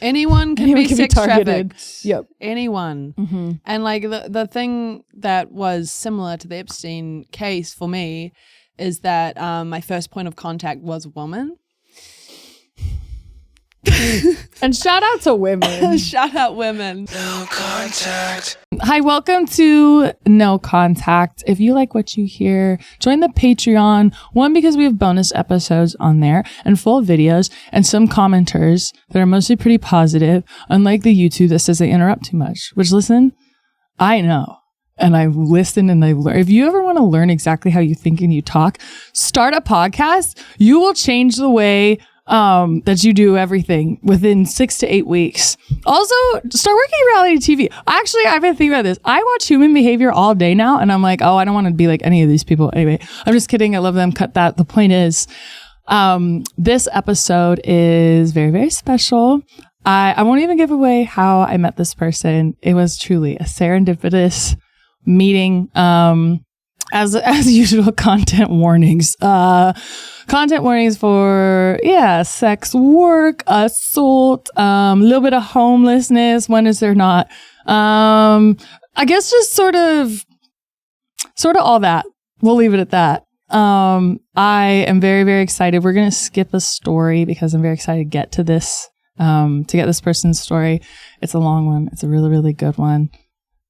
Anyone can be sex targeted. trafficked. Yep. Anyone. Mm-hmm. And like the thing that was similar to the Epstein case for me is that my first point of contact was a woman. And shout out to women. Shout out women. No contact. Hi, welcome to No Contact. If you like what you hear, join the Patreon. One, because we have bonus episodes on there and full videos and some commenters that are mostly pretty positive, unlike the YouTube that says they interrupt too much, which listen, I know. And I listen and I learn. If you ever want to learn exactly how you think and you talk, start a podcast. You will change the way that you do everything within 6 to 8 weeks. Also, start working in reality TV. Actually, I've been thinking about this. I watch Human Behavior all day now, and I'm like, oh, I don't want to be like any of these people. Anyway, I'm just kidding. I love them. Cut that. The point is, this episode is very, very special. I won't even give away how I met this person. It was truly a serendipitous meeting. As usual, content warnings. Content warnings for, sex work, assault, a little bit of homelessness. When is there not? I guess just sort of all that. We'll leave it at that. I am very, very excited. We're going to skip a story because I'm very excited to get to this, to get this person's story. It's a long one. It's a really, really good one.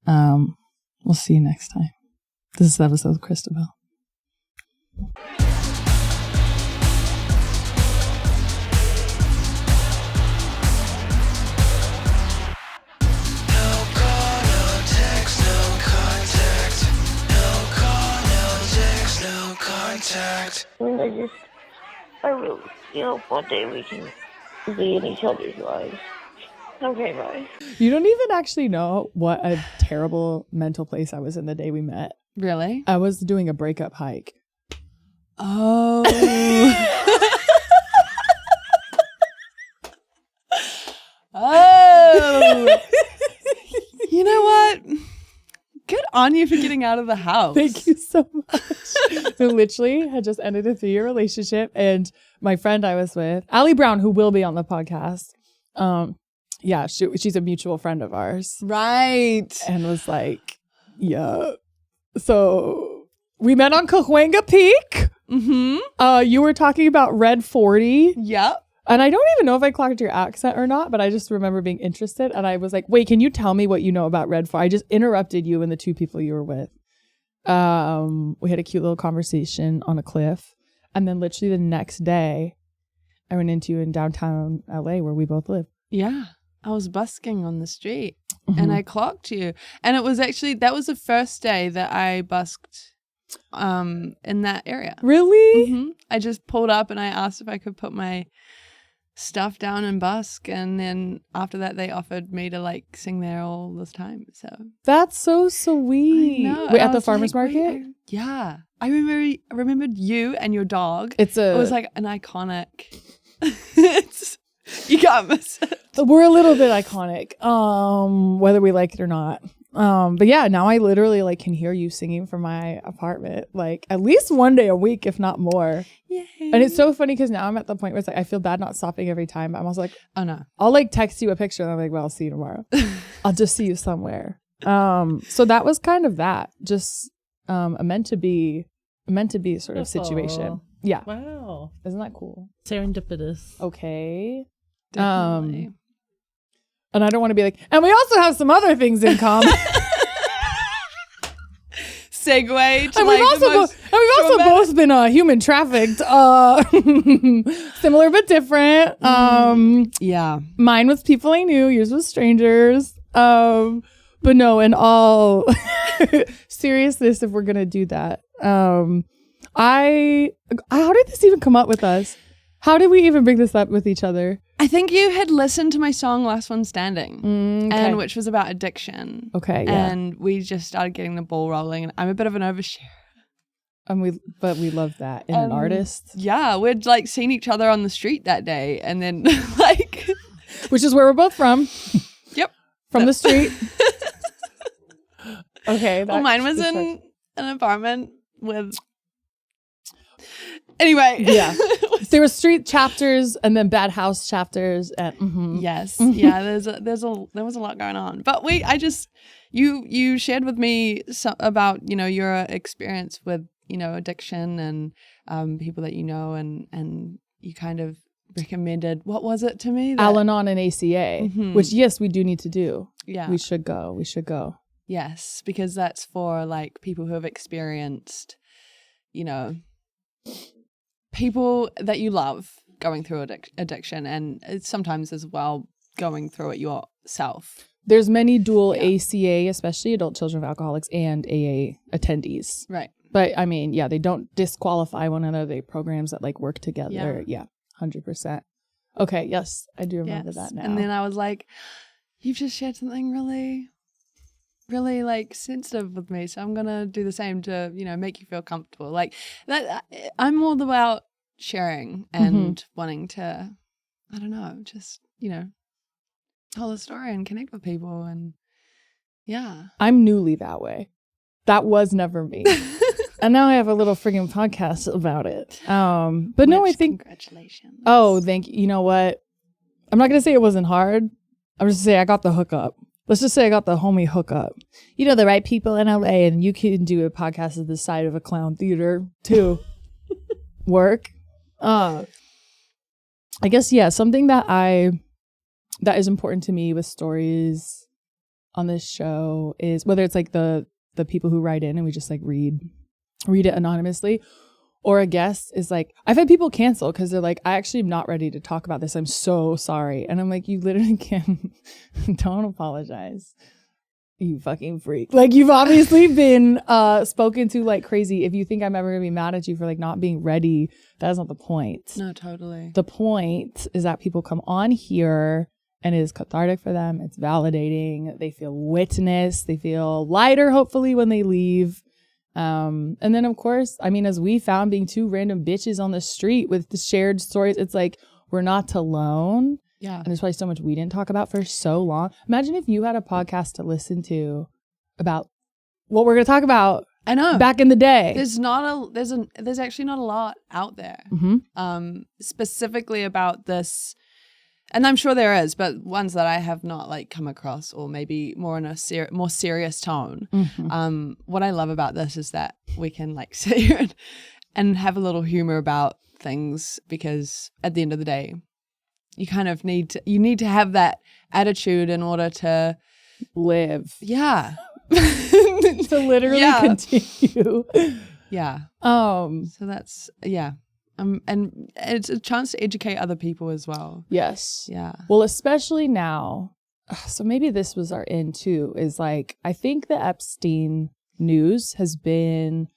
We'll see you next time. This is the episode with Christabel. I really hope one day we can be in each other's lives. Okay, bye. You don't even actually know what a terrible mental place I was in the day we met. Really? I was doing a breakup hike. Oh. Oh. You know what? Good on you for getting out of the house. Thank you so much. So literally had just ended a 3-year relationship, and my friend I was with, Allie Brown, who will be on the podcast, she's a mutual friend of ours. Right. And was like, yeah. So we met on Cahuenga Peak. Mm-hmm. You were talking about Red 40. Yep. And I don't even know if I clocked your accent or not, but I just remember being interested. And I was like, wait, can you tell me what you know about Red 40? I just interrupted you and the two people you were with. We had a cute little conversation on a cliff. And then literally the next day, I ran into you in downtown LA where we both live. Yeah. I was busking on the street and I clocked you. And it was actually, that was the first day that I busked in that area. Really? Mm-hmm. I just pulled up and I asked if I could put my stuff down and busk, and then after that they offered me to like sing there all this time. So that's so sweet. I know. Wait, at the farmer's market? Yeah. I remembered you and your dog. It was like an iconic. You can't miss it. We're a little bit iconic, whether we like it or not. But yeah, now I literally like can hear you singing from my apartment, like at least one day a week, if not more. Yay. And it's so funny because now I'm at the point where it's like I feel bad not stopping every time. I'm also like, oh no, I'll like text you a picture and I'm like, well, I'll see you tomorrow. I'll just see you somewhere. So that was kind of that, just a meant to be sort of situation. Yeah. Wow. Isn't that cool? Serendipitous. Okay. Definitely. And I don't want to be like, and we also have some other things in common. Segue to and like we've also both been human trafficked, similar but different. Yeah, mine was people I knew, yours was strangers. But no, in all seriousness, if we're gonna do that, how did this even come up with us? How did we even bring this up with each other? I think you had listened to my song Last One Standing, okay. and which was about addiction. Okay, yeah. And we just started getting the ball rolling, and I'm a bit of an overshare. And we love that in an artist. Yeah, we'd like seen each other on the street that day, and then like, which is where we're both from. Yep, from the street. Okay. Well, mine was in an apartment with. Anyway, yeah. There were street chapters and then bad house chapters. And Yes. Yeah. There was a lot going on, but you shared with me about, your experience with, addiction and people that and you kind of recommended, what was it to me? Al-Anon and ACA, which yes, we do need to do. Yeah. We should go. Yes, because that's for like people who have experienced, people that you love going through addiction, and it's sometimes as well going through it yourself. There's many dual ACA, especially adult children of alcoholics, and AA attendees. Right. But I mean, yeah, they don't disqualify one another. They programs that like work together. Yeah, 100%. Okay, yes, I do remember that now. And then I was like, you've just shared something really, really like sensitive with me, so I'm gonna do the same to make you feel comfortable. Like that, I'm all about sharing and wanting to, I don't know, just tell the story and connect with people, and I'm newly that way. That was never me. And now I have a little friggin' podcast about it. But no, I think congratulations. Oh, thank you. You know what? I'm not gonna say it wasn't hard. I'm just gonna say I got the hookup. Let's just say I got the homie hookup. The right people in LA, and you can do a podcast at the side of a clown theater too. Work. I guess, yeah, something that is important to me with stories on this show is whether it's like the people who write in and we just like read it anonymously, or a guest is like, I've had people cancel because they're like, I actually am not ready to talk about this. I'm so sorry. And I'm like, you literally can't. Don't apologize. You fucking freak. Like, you've obviously been spoken to like crazy. If you think I'm ever going to be mad at you for like not being ready, that's not the point. No, totally. The point is that people come on here and it is cathartic for them. It's validating. They feel witnessed. They feel lighter, hopefully, when they leave. And then, of course, I mean, as we found, being two random bitches on the street with the shared stories, it's like we're not alone. Yeah. And there's probably so much we didn't talk about for so long. Imagine if you had a podcast to listen to about what we're going to talk about. I know. Back in the day. There's actually not a lot out there. Specifically about this. And I'm sure there is, but ones that I have not like come across, or maybe more in a more serious tone. What I love about this is that we can like sit here and have a little humor about things, because at the end of the day, you kind of need to have that attitude in order to live. Yeah. To literally continue. Yeah. So that's, yeah. And it's a chance to educate other people as well. Yes. Yeah. Well, especially now. So maybe this was our end too, is like, I think the Epstein news has been,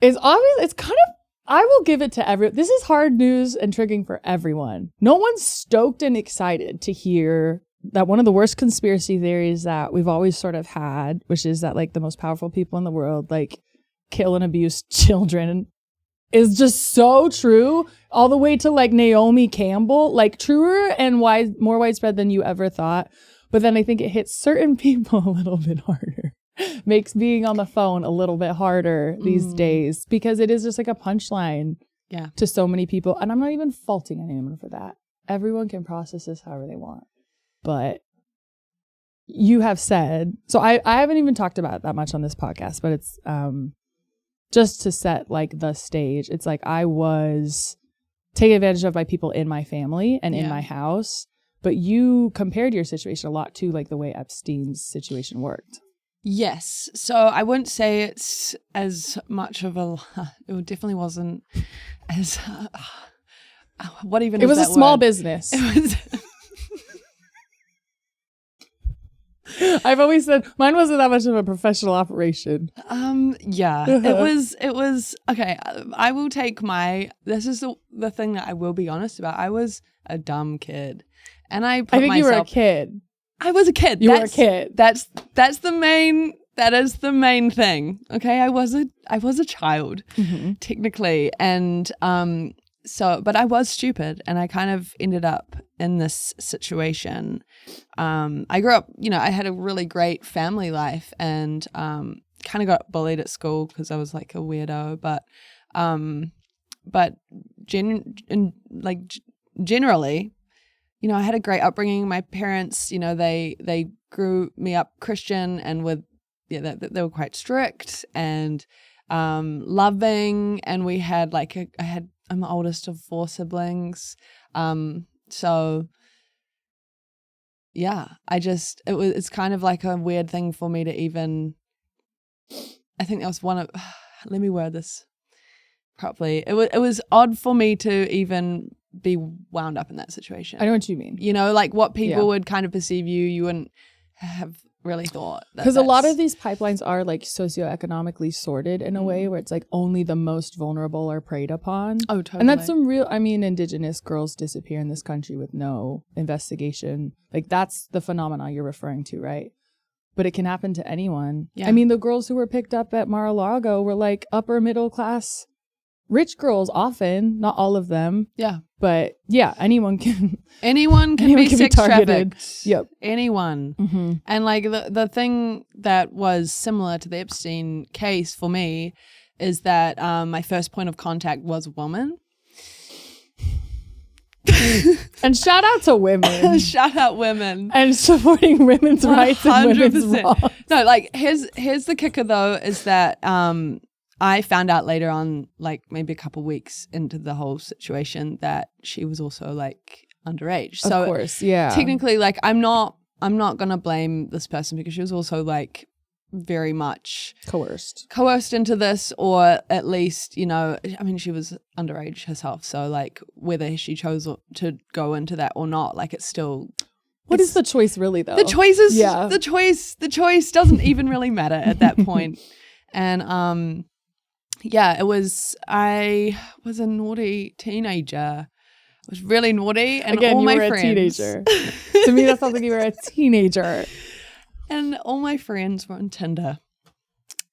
it's obvious. It's kind of, I will give it to everyone. This is hard news and triggering for everyone. No one's stoked and excited to hear that one of the worst conspiracy theories that we've always sort of had, which is that like the most powerful people in the world, like kill and abuse children, is just so true, all the way to like Naomi Campbell, like truer and more widespread than you ever thought. But then I think it hits certain people a little bit harder. Makes being on the phone a little bit harder these days, because it is just like a punchline to so many people. And I'm not even faulting anyone for that. Everyone can process this however they want. But you have said, so I haven't even talked about it that much on this podcast, but it's just to set like the stage. It's like I was taken advantage of by people in my family and in my house, but you compared your situation a lot to like the way Epstein's situation worked. Yes. So I wouldn't say it's as much of a, it definitely wasn't as, what even it is was that a small word? business. It was. I've always said mine wasn't that much of a professional operation. Yeah, it was okay. I will take this is the thing that I will be honest about. I was a dumb kid, and I think you were a kid. I was a kid. You were a kid. That is the main thing. Okay, I was a child, technically, and but I was stupid, and I kind of ended up in this situation. I grew up, I had a really great family life, and kind of got bullied at school because I was like a weirdo. But generally, you know, I had a great upbringing. My parents, you know, they grew me up Christian and they were quite strict and loving, and we had I'm the oldest of 4 siblings. So yeah, it's kind of like a weird thing for me to even, I think that was one of, let me word this properly. It was odd for me to even be wound up in that situation. I know what you mean. You know, like what people would kind of perceive you wouldn't have really thought. Because a lot of these pipelines are like socioeconomically sorted in a way where it's like only the most vulnerable are preyed upon. Oh, totally. And that's some real, I mean, Indigenous girls disappear in this country with no investigation. Like that's the phenomena you're referring to, right? But it can happen to anyone. Yeah. I mean, the girls who were picked up at Mar-a-Lago were like upper middle class rich girls often, not all of them. Yeah. But yeah, anyone can be sex trafficked. Yep. Anyone. Mm-hmm. And like the thing that was similar to the Epstein case for me is that my first point of contact was a woman. And shout out to women. Shout out women. And supporting women's 100%. Rights and women's wrongs. No, like here's the kicker though, is that I found out later on, like maybe a couple weeks into the whole situation, that she was also like underage. So of course, yeah. Technically, like I'm not gonna blame this person because she was also like very much coerced into this, or at least, you know, I mean, she was underage herself. So like whether she chose to go into that or not, like it's still. What is the choice really though? The choice is the choice doesn't even really matter at that point. And yeah, I was a naughty teenager. I was really naughty, and again, all you my were friends. A teenager. To me, that sounds like you were a teenager. And all my friends were on Tinder.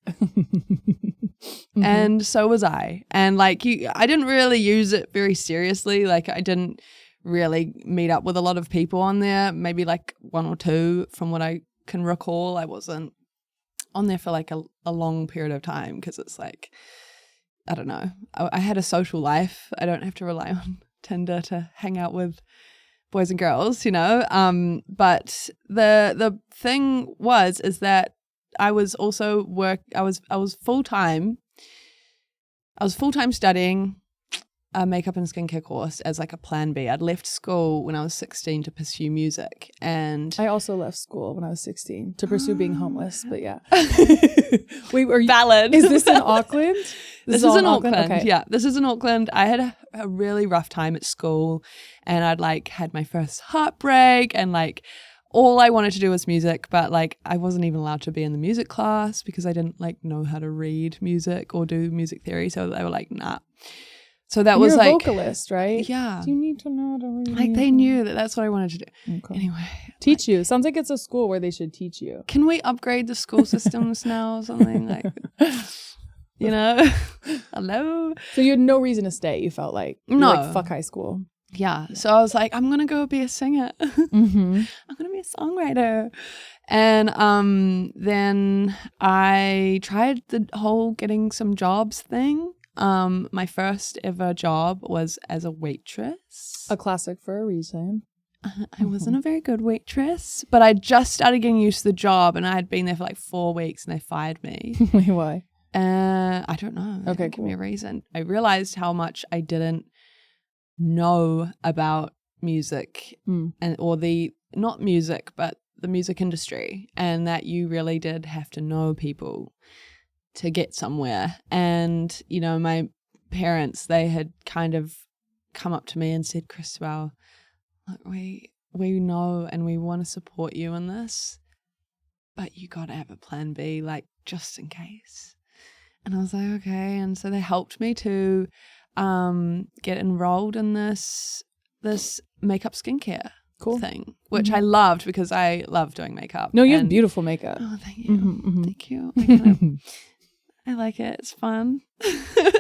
Mm-hmm. And so was I. And like I didn't really use it very seriously. Like I didn't really meet up with a lot of people on there. Maybe like 1 or 2 from what I can recall. I wasn't on there for like a long period of time because it's like, I don't know. I had a social life. I don't have to rely on Tinder to hang out with boys and girls, you know. But the thing is that I was also I was full-time. I was full-time studying a makeup and skincare course as like a plan B. I'd left school when I was 16 to pursue music, and I also left school when I was 16 to pursue being homeless. But yeah, wait, are you valid? Is this in Auckland? This is in Auckland. Okay. Yeah, this is in Auckland. I had a really rough time at school, and I'd like had my first heartbreak, and like all I wanted to do was music, but like I wasn't even allowed to be in the music class because I didn't like know how to read music or do music theory. So they were like, nah. So that was You're like a vocalist, right? Yeah. Do you need to know how to read? Like they knew that that's what I wanted to do. Okay. Anyway, teach you. Sounds like it's a school where they should teach you. Can we upgrade the school systems now or something like? You know, hello. So you had no reason to stay. You felt like like fuck high school. Yeah. So I was like, I'm gonna go be a singer. Mm-hmm. I'm gonna be a songwriter. And then I tried the whole getting some jobs thing. My first ever job was as a waitress. A classic for a reason. I wasn't a very good waitress, but I just started getting used to the job, and I had been there for like 4 weeks, and they fired me. Wait, why? I don't know. Okay, Give me a reason. I realized how much I didn't know about music not music, but the music industry, and that you really did have to know people to get somewhere. And, you know, my parents, they had kind of come up to me and said, Christabel, we know and we want to support you in this, but you got to have a plan B, like just in case. And I was like, okay. And so they helped me to get enrolled in this makeup skincare thing, which I loved because I love doing makeup. No, you have beautiful makeup. Oh, thank you. Mm-hmm. Thank you. I like it. It's fun.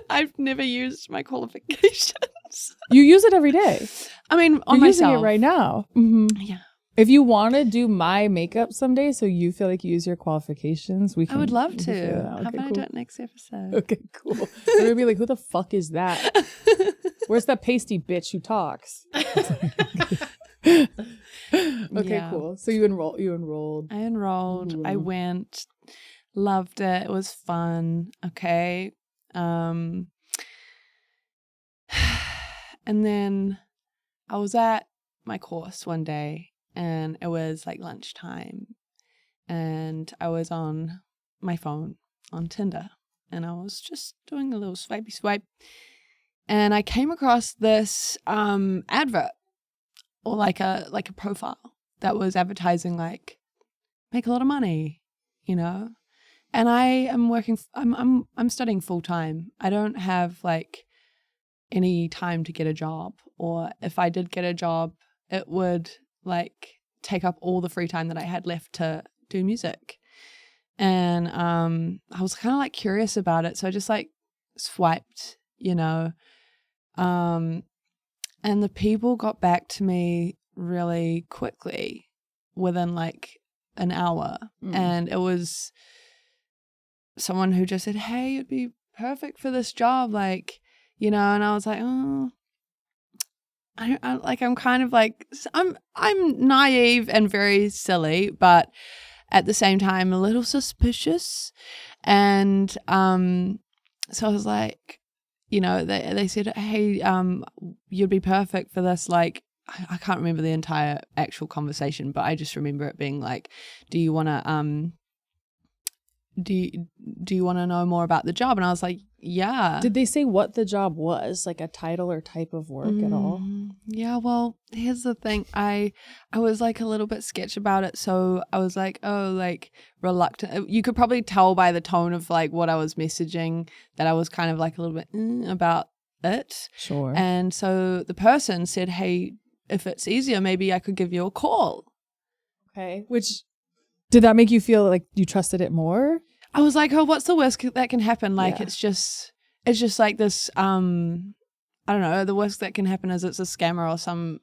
I've never used my qualifications. You use it every day. I mean, on You're myself. using it right now. Mm-hmm. Yeah. If you want to do my makeup someday, so you feel like you use your qualifications, I would love to. Okay, How about I do it next episode? Okay, cool. They're going to be like, who the fuck is that? Where's that pasty bitch who talks? Okay, cool. So you enrolled. I enrolled. I went. Loved it. It was fun. Okay. And then I was at my course one day and it was like lunchtime and I was on my phone on Tinder and I was just doing a little swipey swipe and I came across this advert or like a profile that was advertising like make a lot of money, you know? And I am working I'm studying full time. I don't have like any time to get a job, or if I did get a job, it would like take up all the free time that I had left to do music. And I was kind of like curious about it, so I just like swiped, you know. And the people got back to me really quickly within like an hour. And it was someone who just said, hey, you'd be perfect for this job, like, you know. And I was like, oh, I'm kind of like, I'm naive and very silly, but at the same time a little suspicious. And so I was like, you know, they said, hey, you'd be perfect for this. Like, I can't remember the entire actual conversation, but I just remember it being like, do you want to know more about the job? And I was like, yeah. Did they say what the job was, like a title or type of work at all? Yeah, well, here's the thing. I was like a little bit sketch about it, so I was like, oh, like reluctant. You could probably tell by the tone of like what I was messaging that I was kind of like a little bit about it. Sure. And so the person said, hey, if it's easier, maybe I could give you a call. Okay. Which, did that make you feel like you trusted it more? I was like, oh, what's the worst that can happen? Like, Yeah. it's just like this, I don't know, the worst that can happen is it's a scammer or some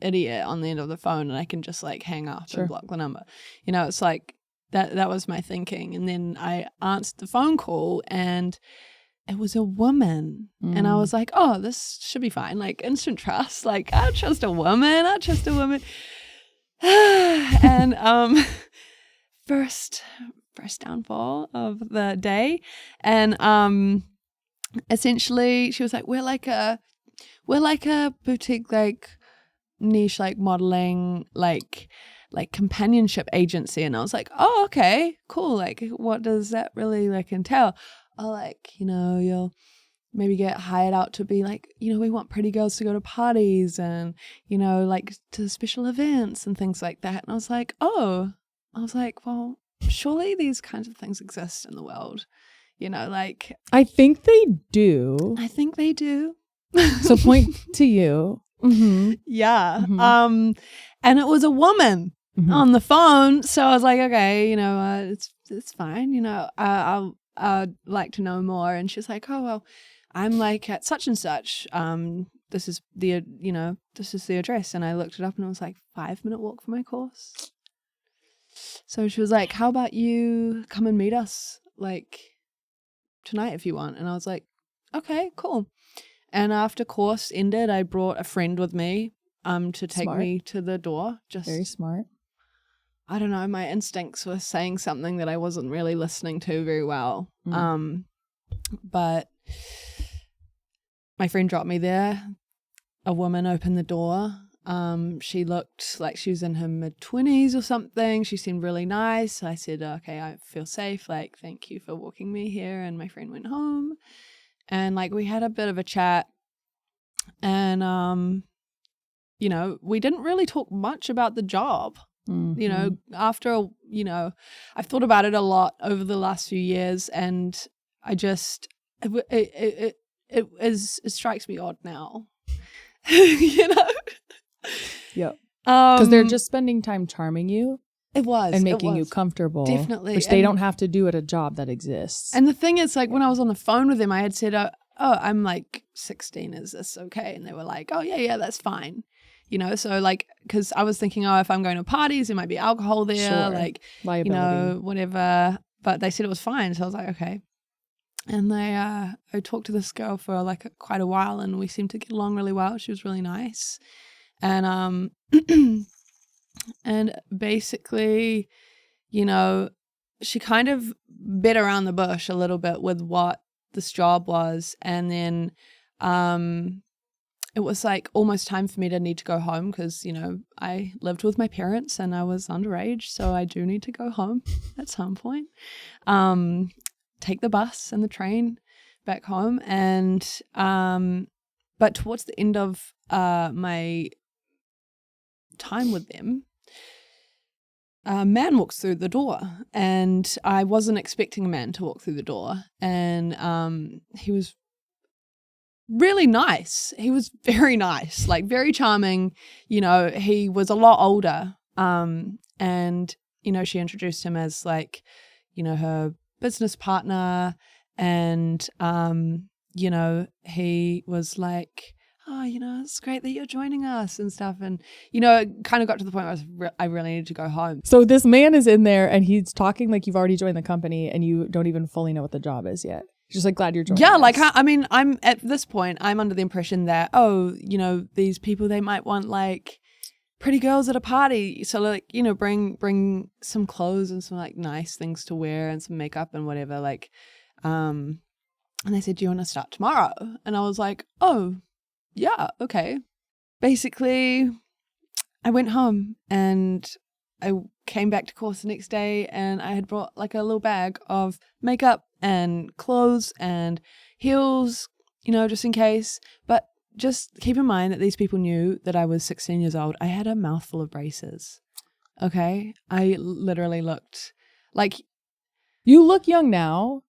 idiot on the end of the phone and I can just like hang up and block the number. You know, it's like, that was my thinking. And then I answered the phone call and it was a woman. And I was like, oh, this should be fine. Like, instant trust. Like, I trust a woman. And first downfall of the day. And essentially she was like, we're like a boutique, like niche, like modeling, like companionship agency. And I was like, oh, okay, cool. Like, what does that really like entail? Oh, like, you know, you'll maybe get hired out to be like, you know, we want pretty girls to go to parties and, you know, like to special events and things like that. And I was like, well, surely these kinds of things exist in the world, you know, like. I think they do. So point to you. Mm-hmm. Yeah. Mm-hmm. And it was a woman on the phone. So I was like, okay, you know, it's fine. You know, I'd like to know more. And she's like, oh, well, I'm like at such and such. This is the address. And I looked it up and it was like 5-minute walk from my course. So she was like, how about you come and meet us like tonight if you want? And I was like, okay, cool. And after course ended, I brought a friend with me to take me to the door. Just very smart. I don't know, my instincts were saying something that I wasn't really listening to very well. But my friend dropped me there. A woman opened the door. She looked like she was in her mid-20s or something. She seemed really nice. I said, okay, I feel safe. Like, thank you for walking me here. And my friend went home. And like we had a bit of a chat. And, you know, we didn't really talk much about the job. Mm-hmm. You know, after, you know, I've thought about it a lot over the last few years, and I just, it strikes me odd now, you know? Yep. Because they're just spending time charming you. It was. And making you comfortable. Definitely. Which they don't have to do at a job that exists. And the thing is, like, when I was on the phone with them, I had said, oh, I'm like 16. Is this okay? And they were like, oh, yeah, that's fine. you know, so like, because I was thinking, oh, if I'm going to parties, there might be alcohol there, Sure. like, Liability. you know, whatever. But they said it was fine. So I was like, okay. And I talked to this girl for like quite a while, and we seemed to get along really well. She was really nice. And and basically, you know, she kind of bit around the bush a little bit with what this job was. And then it was like almost time for me to need to go home because, you know, I lived with my parents and I was underage. So I do need to go home at some point. Take the bus and the train back home. And but towards the end of my time with them, a man walks through the door, and I wasn't expecting a man to walk through the door. And he was really nice. He was very nice, like very charming. You know, he was a lot older. And, you know, she introduced him as like, you know, her business partner. And, you know, he was like, oh, you know, it's great that you're joining us and stuff. And, you know, it kind of got to the point where I really needed to go home. So this man is in there and he's talking like you've already joined the company and you don't even fully know what the job is yet. Just like, glad you're joining us. Like, I mean, I'm at this point, I'm under the impression that, oh, you know, these people, they might want like pretty girls at a party. So like, you know, bring some clothes and some like nice things to wear and some makeup and whatever. Like, and they said, do you want to start tomorrow? And I was like, oh, yeah, okay. Basically, I went home and I came back to course the next day, and I had brought like a little bag of makeup and clothes and heels, you know, just in case. But just keep in mind that these people knew that I was 16 years old. I had a mouthful of braces. Okay. I literally looked like. You look young now,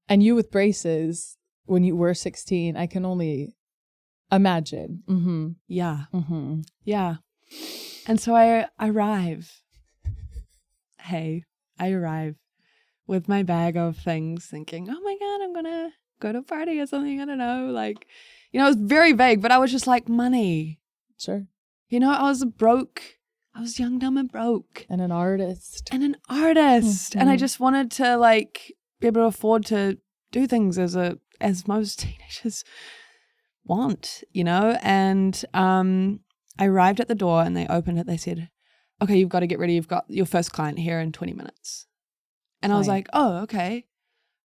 and you with braces when you were 16, I can only imagine. Mm-hmm. Yeah. Mm-hmm. Yeah. And so I arrive. I arrive with my bag of things thinking, oh my God, I'm going to go to a party or something. I don't know. Like, you know, it was very vague, but I was just like, money. Sure. You know, I was young, dumb, and broke. And an artist. Mm-hmm. And I just wanted to like be able to afford to do things as most teenagers want, you know. And I arrived at the door and they opened it. They said, okay, you've got to get ready. You've got your first client here in 20 minutes. And I was like, oh, okay.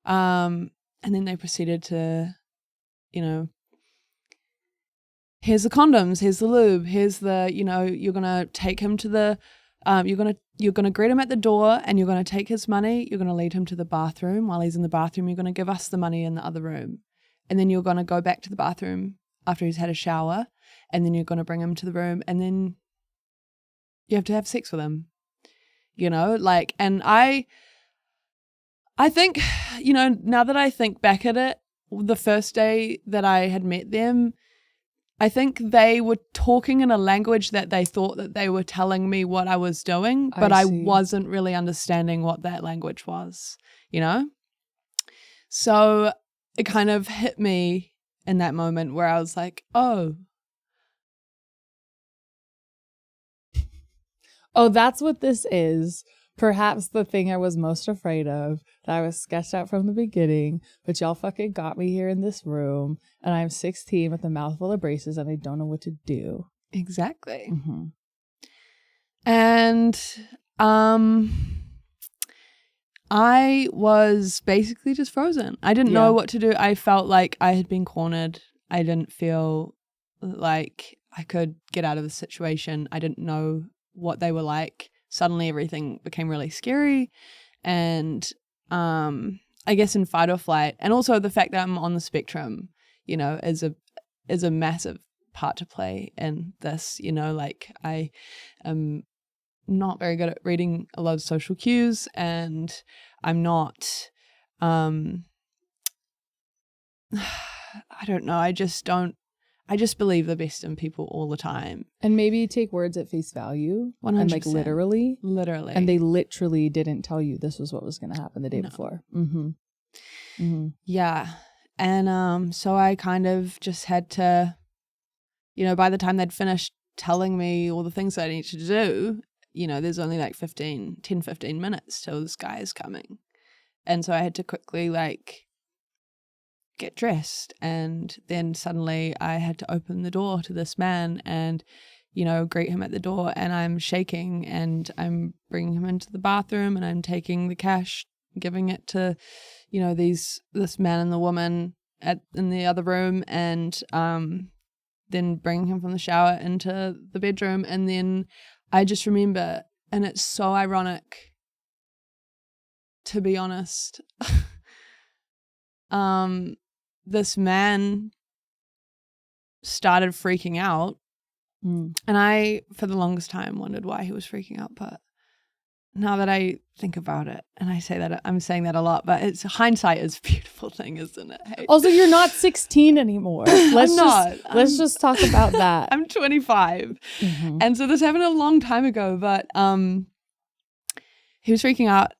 And then they proceeded to, you know, here's the condoms, here's the lube, here's the, you know, you're going to take him to the, you're going to greet him at the door and you're going to take his money. You're going to lead him to the bathroom. While he's in the bathroom, you're going to give us the money in the other room. And then you're going to go back to the bathroom after he's had a shower. And then you're going to bring him to the room. And then you have to have sex with him, you know, like, and I think, you know, now that I think back at it, the first day that I had met them, I think they were talking in a language that they thought that they were telling me what I was doing, but I wasn't really understanding what that language was, you know? So it kind of hit me in that moment where I was like, oh, that's what this is. Perhaps the thing I was most afraid of, that I was sketched out from the beginning, but y'all fucking got me here in this room, and I'm 16 with a mouthful of braces, and I don't know what to do. Exactly. Mm-hmm. And I was basically just frozen. I didn't know what to do. I felt like I had been cornered. I didn't feel like I could get out of the situation. I didn't know what they were like. Suddenly everything became really scary, and I guess in fight or flight, and also the fact that I'm on the spectrum, you know, is a massive part to play in this, you know, like I am not very good at reading a lot of social cues, and I'm not I don't know, I just believe the best in people all the time. And maybe take words at face value. 100%. And like literally. And they literally didn't tell you this was what was going to happen the day before. Mm-hmm. Mm-hmm. Yeah. And so I kind of just had to, you know, by the time they'd finished telling me all the things that I need to do, you know, there's only like 15 minutes till this guy is coming. And so I had to quickly like get dressed, and then suddenly I had to open the door to this man and, you know, greet him at the door, and I'm shaking and I'm bringing him into the bathroom and I'm taking the cash, giving it to, you know, this man and the woman in the other room, and then bringing him from the shower into the bedroom. And then I just remember, and it's so ironic, to be honest, this man started freaking out. And I, for the longest time, wondered why he was freaking out. But now that I think about it, and I say that, I'm saying that a lot, but it's hindsight is a beautiful thing, isn't it? Hey? Also, you're not 16 anymore. Let's just talk about that. I'm 25. And so this happened a long time ago, but he was freaking out.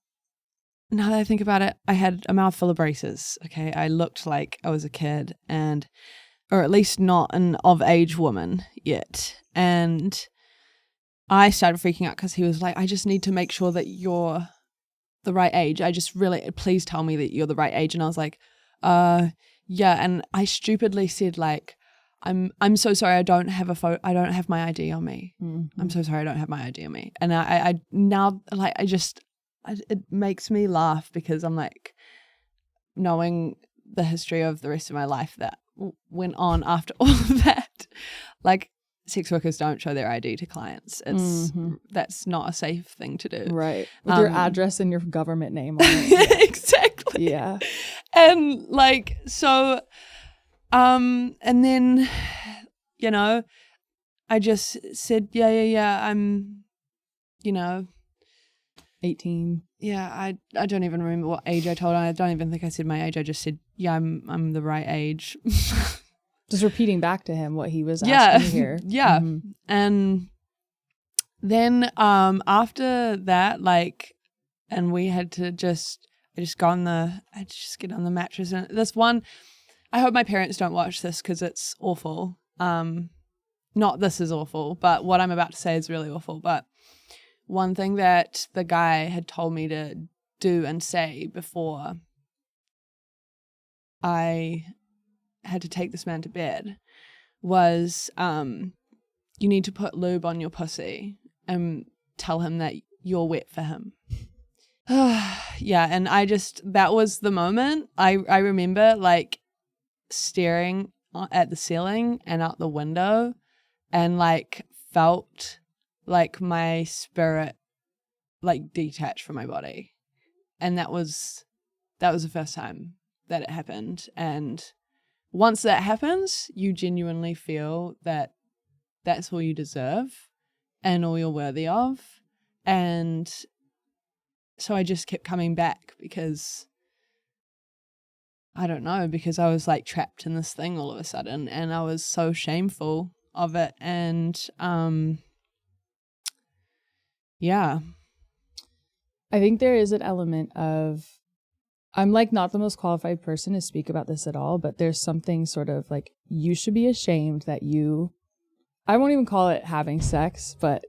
Now that I think about it, I had a mouthful of braces. Okay. I looked like I was a kid, or at least not an of-age woman yet. And I started freaking out because he was like, I just need to make sure that you're the right age. Please tell me that you're the right age. And I was like, yeah. And I stupidly said like, I'm so sorry. I don't have I don't have my ID on me. I'm so sorry. I don't have my ID on me. And I now like, it makes me laugh because I'm like, knowing the history of the rest of my life that went on after all of that, like, sex workers don't show their ID to clients. That's not a safe thing to do. Right. With your address and your government name on it. Yeah. Exactly. Yeah. And like, so, and then, you know, I just said, yeah, I'm, you know, 18. Yeah, I don't even remember what age I told him. I don't even think I said my age. I just said, yeah, I'm the right age. Just repeating back to him what he was asking to hear. Yeah. And then after that, like, and we had to I just get on the mattress. And this one, I hope my parents don't watch this because it's awful. Not this is awful, but what I'm about to say is really awful. But one thing that the guy had told me to do and say before I had to take this man to bed was, you need to put lube on your pussy and tell him that you're wet for him. Yeah, and that was the moment. I remember like staring at the ceiling and out the window and like felt like my spirit like detached from my body. And that was the first time that it happened. And once that happens, you genuinely feel that that's all you deserve and all you're worthy of. And so I just kept coming back because I don't know, because I was like trapped in this thing all of a sudden and I was so shameful of it. And yeah. I think there is an element of, I'm like not the most qualified person to speak about this at all, but there's something sort of like you should be ashamed that I won't even call it having sex, but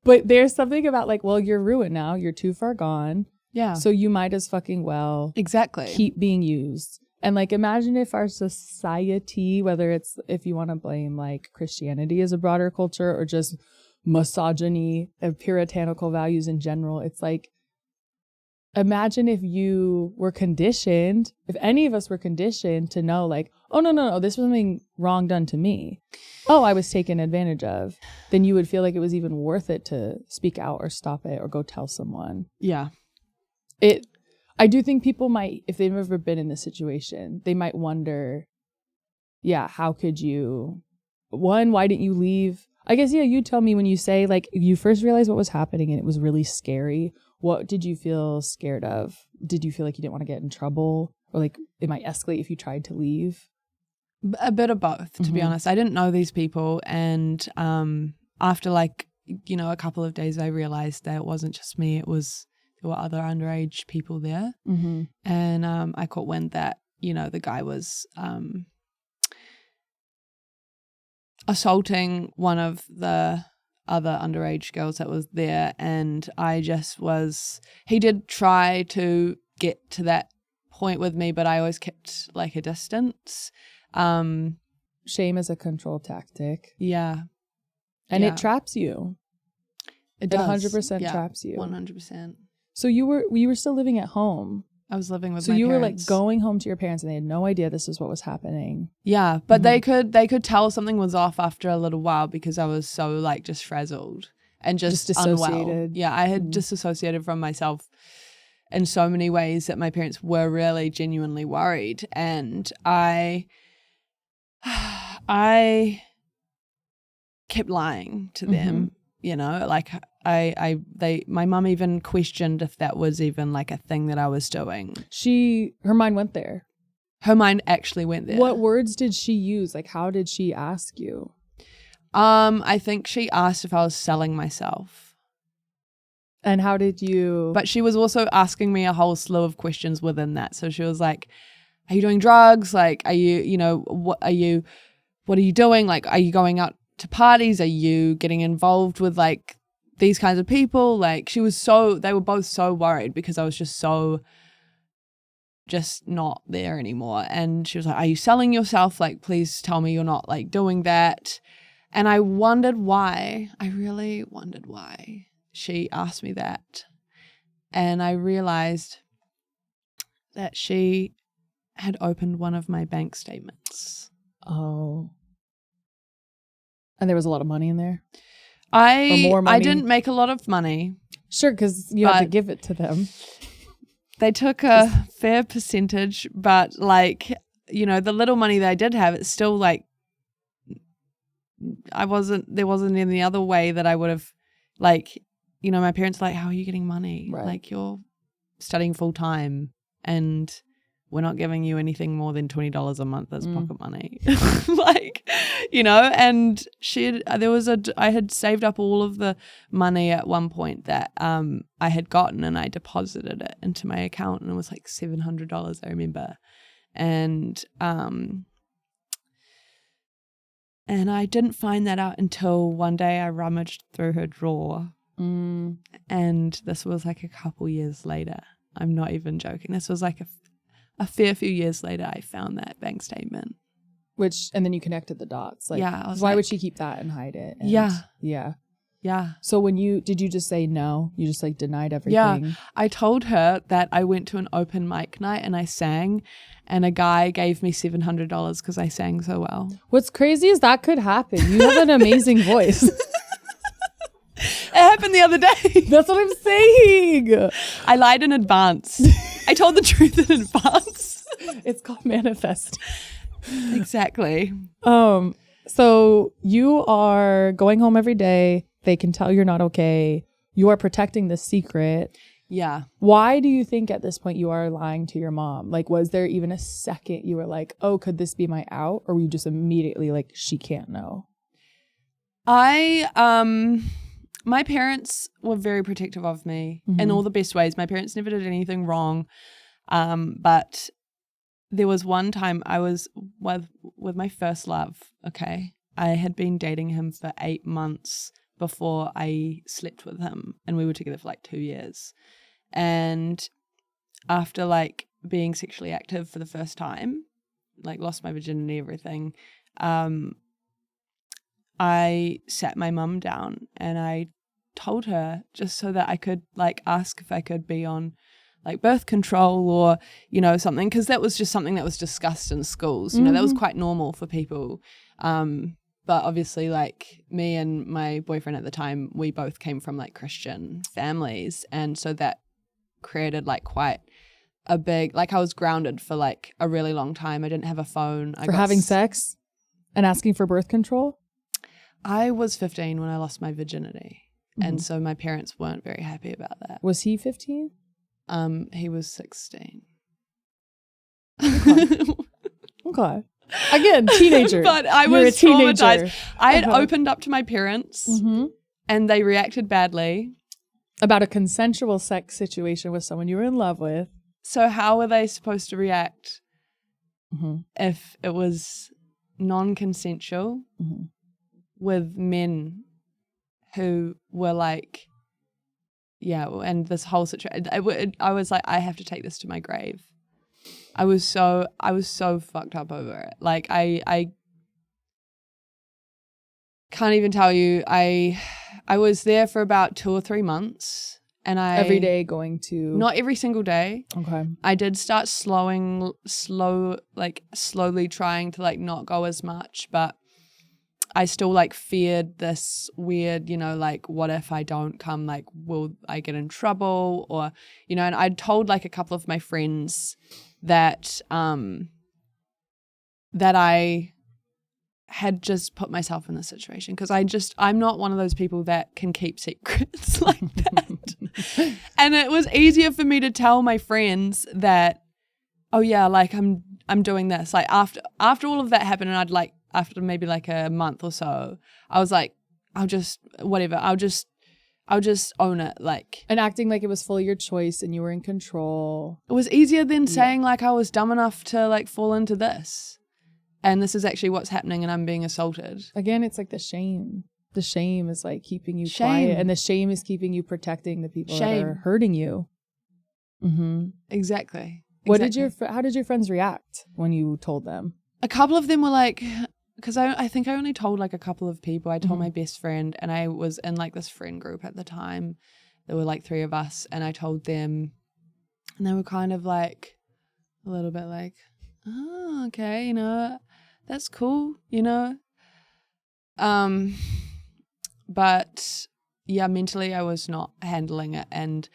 there's something about like, well, you're ruined now. You're too far gone. Yeah. So you might as fucking well exactly keep being used. And like, imagine if our society, if you want to blame like Christianity as a broader culture or just misogyny and puritanical values in general, it's like, imagine if any of us were conditioned to know like, oh, no, this was something wrong done to me. Oh, I was taken advantage of. Then you would feel like it was even worth it to speak out or stop it or go tell someone. Yeah. I do think people might, if they've ever been in this situation, they might wonder, yeah, how could you, why didn't you leave? I guess, yeah, you tell me when you say like you first realized what was happening and it was really scary. What did you feel scared of? Did you feel like you didn't want to get in trouble or like it might escalate if you tried to leave? A bit of both, to be honest. I didn't know these people. And after like, you know, a couple of days, I realized that it wasn't just me. There were other underage people there. And I caught wind that, you know, the guy was assaulting one of the other underage girls that was there, and he did try to get to that point with me, but I always kept like a distance. Shame is a control tactic. Yeah. And it traps you. It does. 100% traps you. 100%. So you were still living at home. I was living with so my you parents. were like going home to your parents and they had no idea this is what was happening. Yeah, but they could tell something was off after a little while because I was so like just frazzled and just dissociated. Unwell. Yeah, I had disassociated from myself in so many ways that my parents were really genuinely worried, and I kept lying to them. You know, like my mum even questioned if that was even like a thing that I was doing. Her mind went there. Her mind actually went there. What words did she use? Like, how did she ask you? I think she asked if I was selling myself. And how did you? But she was also asking me a whole slew of questions within that. So she was like, are you doing drugs? Like, are you, what are you doing? Like, are you going out to parties? Are you getting involved with like these kinds of people? Like, they were both so worried because I was just not there anymore. And she was like, are you selling yourself? Like, please tell me you're not like doing that. And I wondered why. I really wondered why she asked me that. And I realized that she had opened one of my bank statements. Oh. And there was a lot of money in there? I didn't make a lot of money. Sure, because you had to give it to them. They took a fair percentage, but like, the little money that I did have, it's still like, there wasn't any other way that I would have, like, my parents were like, how are you getting money? Right. Like, you're studying full time and we're not giving you anything more than $20 a month as pocket money. Like, and I had saved up all of the money at one point that I had gotten, and I deposited it into my account, and it was like $700, I remember. And I didn't find that out until one day I rummaged through her drawer. And this was like a couple years later. I'm not even joking. This was like a fair few years later I found that bank statement. And then you connected the dots. Like, yeah. Why would she keep that and hide it? And yeah. So did you just say no? You just like denied everything? Yeah. I told her that I went to an open mic night and I sang, and a guy gave me $700 because I sang so well. What's crazy is that could happen. You have an amazing voice. It happened the other day. That's what I'm saying. I lied in advance. I told the truth in advance. It's called manifest. Exactly. So you are going home every day. They can tell you're not okay. You are protecting the secret. Yeah. Why do you think at this point you are lying to your mom? Like, was there even a second you were like, oh, could this be my out? Or were you just immediately like, she can't know? My parents were very protective of me in all the best ways. My parents never did anything wrong. But there was one time I was with my first love, okay? I had been dating him for 8 months before I slept with him, and we were together for like 2 years. And after like being sexually active for the first time, like lost my virginity, everything, I sat my mum down and I told her, just so that I could like ask if I could be on like birth control or, something, because that was just something that was discussed in schools. That was quite normal for people. But obviously like me and my boyfriend at the time, we both came from like Christian families. And so that created like quite a big, like I was grounded for like a really long time. I didn't have a phone. For having sex and asking for birth control? I was 15 when I lost my virginity. And so my parents weren't very happy about that. Was he 15? He was 16. Okay. Again, teenager. But I was traumatized. I had opened up to my parents and they reacted badly. About a consensual sex situation with someone you were in love with. So how were they supposed to react if it was non-consensual with men who were like, yeah, and this whole situation, I was like, I have to take this to my grave. I was so fucked up over it. Like I can't even tell you. I was there for about 2 or 3 months, and every day going to, not every single day. Okay. I did start slowly trying to like not go as much, but I still like feared this weird, you know, like what if I don't come, like will I get in trouble, or, you know, and I'd told like a couple of my friends that that I had just put myself in this situation, because I'm not one of those people that can keep secrets like that. And it was easier for me to tell my friends that, oh yeah, like I'm doing this. Like after all of that happened, and I'd like, after maybe like a month or so, I was like, I'll just own it. Like, and acting like it was fully your choice and you were in control. it was easier than saying like I was dumb enough to like fall into this. And this is actually what's happening, and I'm being assaulted. Again, it's like the shame. The shame is like keeping you quiet, and the shame is keeping you protecting the people that are hurting you. Mm-hmm. Exactly. How did your friends react when you told them? A couple of them were like, because I think I only told like a couple of people. I told my best friend, and I was in like this friend group at the time. There were like 3 of us, and I told them, and they were kind of like a little bit like, oh, okay, you know, that's cool, you know. But yeah, mentally I was not handling it, and